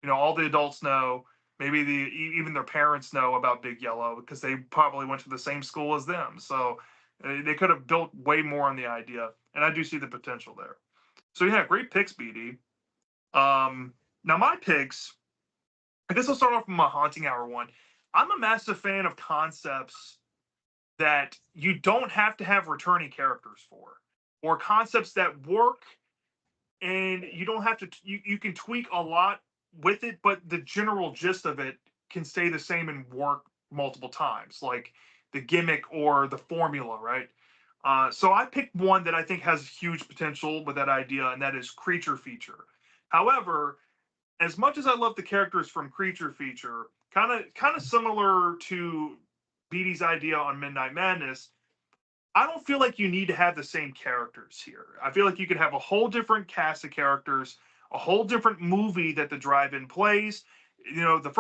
All the adults know. Maybe even their parents know about Big Yellow because they probably went to the same school as them. So they could have built way more on the idea, and I do see the potential there. So yeah, great picks, BD. Now my picks. I guess I'll start off with my haunting hour one. I'm a massive fan of concepts that you don't have to have returning characters for, or concepts that work and you don't have to. You can tweak a lot with it, but the general gist of it can stay the same and work multiple times, like the gimmick or the formula, right? So I picked one that I think has huge potential with that idea, and that is Creature Feature. However, as much as I love the characters from Creature Feature, kind of similar to Beatty's idea on Midnight Madness, I don't feel like you need to have the same characters here. I feel like you could have a whole different cast of characters, a whole different movie that the drive-in plays. The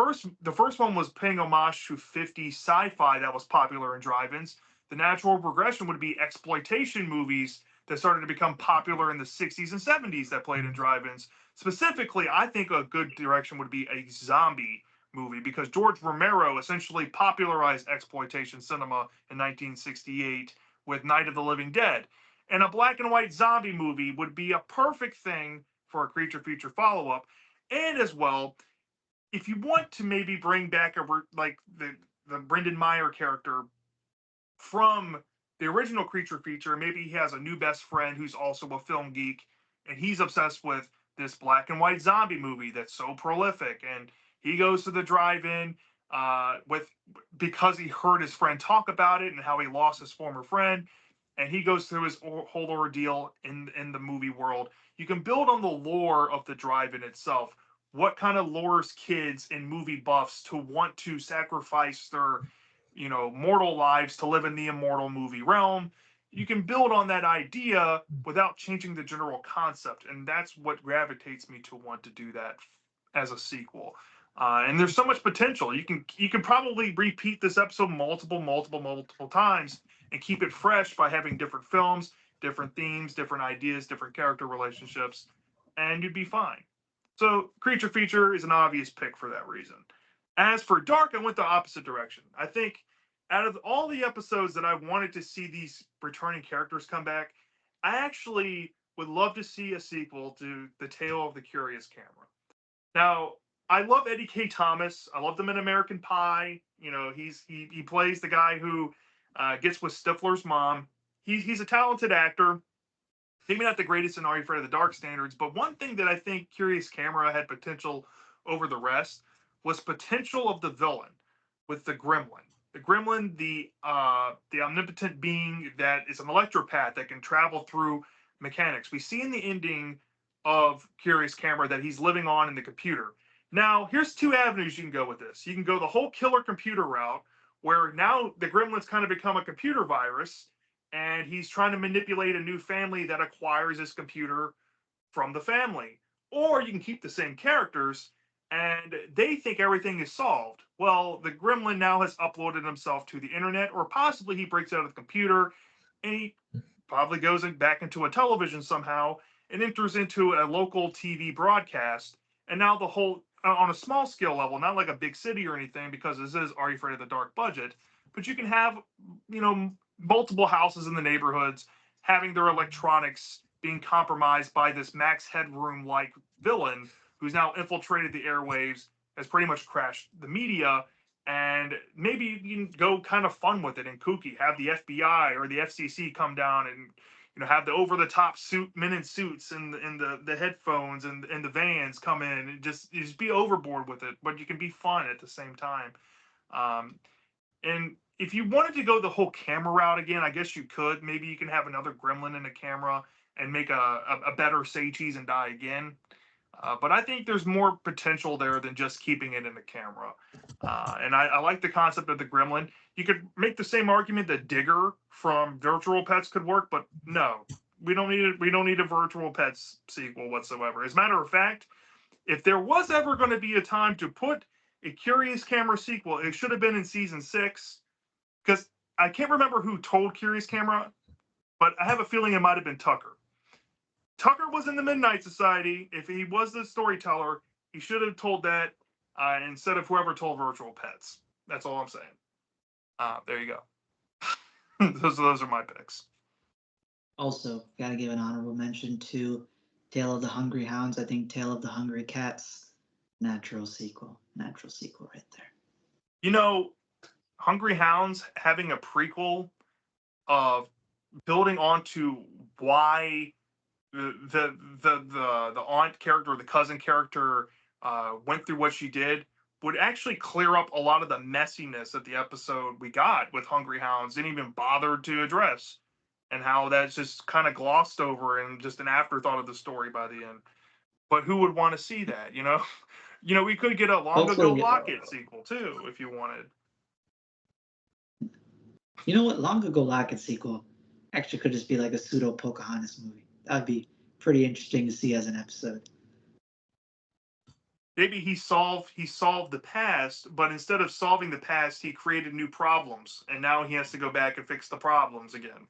first one was paying homage to 50s sci-fi that was popular in drive-ins. The natural progression would be exploitation movies that started to become popular in the 60s and 70s that played in drive-ins. Specifically, I think a good direction would be a zombie movie because George Romero essentially popularized exploitation cinema in 1968 with Night of the Living Dead. And a black and white zombie movie would be a perfect thing for a Creature Feature follow up. And as well, if you want to maybe bring back like the Brendan Meyer character from the original Creature Feature, maybe he has a new best friend who's also a film geek, and he's obsessed with this black and white zombie movie that's so prolific, and he goes to the drive-in with because he heard his friend talk about it and how he lost his former friend, and he goes through his whole ordeal in the movie world. You can build on the lore of the drive-in itself. What kind of lures kids and movie buffs to want to sacrifice their mortal lives to live in the immortal movie realm? You can build on that idea without changing the general concept, and that's what gravitates me to want to do that as a sequel. And there's so much potential. You can probably repeat this episode multiple times and keep it fresh by having different films, different themes, different ideas, different character relationships, and you'd be fine. So Creature Feature is an obvious pick for that reason. As for Dark, I went the opposite direction. I think out of all the episodes that I wanted to see these returning characters come back, I actually would love to see a sequel to The Tale of the Curious Camera. Now, I love Eddie K. Thomas. I loved him in American Pie. He plays the guy who gets with Stifler's mom. He's a talented actor. Maybe not the greatest in Are You Afraid of the Dark standards, but one thing that I think Curious Camera had potential over the rest was potential of the villain with the Gremlin. The Gremlin, the omnipotent being that is an electropath that can travel through mechanics. We see in the ending of Curious Camera that he's living on in the computer. Now, here's two avenues you can go with this. You can go the whole killer computer route, where now the Gremlin's kind of become a computer virus, and he's trying to manipulate a new family that acquires this computer from the family. Or you can keep the same characters and they think everything is solved. Well, the gremlin now has uploaded himself to the internet, or possibly he breaks out of the computer and he probably goes back into a television somehow and enters into a local TV broadcast. And now the whole, on a small scale level, not like a big city or anything, because this is Are You Afraid of the Dark budget, but you can have, multiple houses in the neighborhoods having their electronics being compromised by this Max Headroom like villain who's now infiltrated the airwaves, has pretty much crashed the media, and maybe you can go kind of fun with it and kooky. Have the FBI or the FCC come down and have the over the top men in suits and the headphones and the vans come in and just be overboard with it, but you can be fun at the same time. And if you wanted to go the whole camera route again, I guess you could. Maybe you can have another gremlin in the camera and make a better Say Cheese and Die Again. But I think there's more potential there than just keeping it in the camera. And I like the concept of the gremlin. You could make the same argument that Digger from Virtual Pets could work, but no, we don't need it. We don't need a Virtual Pets sequel whatsoever. As a matter of fact, if there was ever going to be a time to put a Curious Camera sequel, it should have been in season 6, because I can't remember who told Curious Camera, but I have a feeling it might have been Tucker. Tucker was in the Midnight Society. If he was the storyteller, he should have told that instead of whoever told Virtual Pets. That's all I'm saying. There you go. those are my picks. Also, gotta give an honorable mention to Tale of the Hungry Hounds. I think Tale of the Hungry Cats, natural sequel right there. Hungry Hounds having a prequel of building onto why the aunt character or the cousin character went through what she did would actually clear up a lot of the messiness that the episode we got with Hungry Hounds didn't even bother to address, and how that's just kind of glossed over and just an afterthought of the story by the end. But who would want to see that? We could get a Long Ago Locket sequel too if you wanted. You know what? Long Ago Locket sequel actually could just be like a pseudo Pocahontas movie. That'd be pretty interesting to see as an episode. Maybe he solved the past, but instead of solving the past, he created new problems, and now he has to go back and fix the problems again.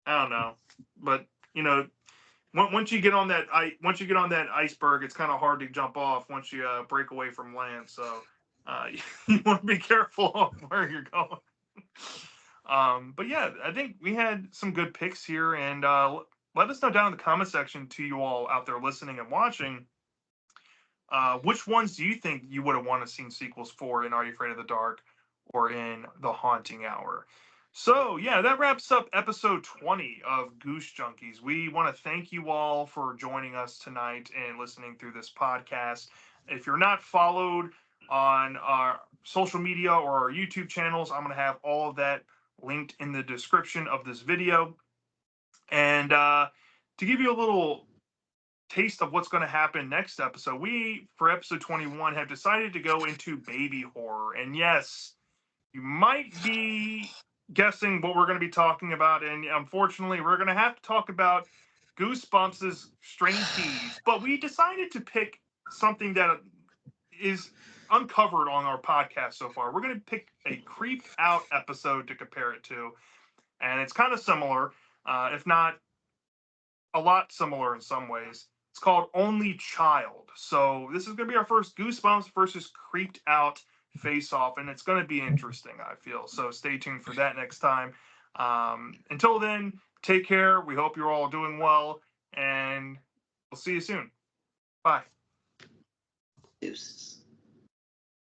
I don't know, but once you get on that iceberg, it's kind of hard to jump off once you break away from land. So you want to be careful of where you're going. But yeah, I think we had some good picks here, and let us know down in the comment section to you all out there listening and watching. Which ones do you think you would have wanted to seen sequels for in Are You Afraid of the Dark or in The Haunting Hour? So, yeah, that wraps up episode 20 of Goosejunkies. We want to thank you all for joining us tonight and listening through this podcast. If you're not followed on our social media or our YouTube channels, I'm going to have all of that linked in the description of this video. And to give you a little taste of what's going to happen next episode, we, for episode 21, have decided to go into baby horror. And yes, you might be guessing what we're going to be talking about, and unfortunately we're going to have to talk about Goosebumps' Strain Tease, but we decided to pick something that is uncovered on our podcast so far. We're going to pick a creeped out episode to compare it to, and it's kind of similar, if not a lot similar in some ways. It's called Only Child. So this is going to be our first Goosebumps versus creeped out face-off, and it's going to be interesting, I feel. So stay tuned for that next time. Until then, take care. We hope you're all doing well, and we'll see you soon. Bye. Deuces.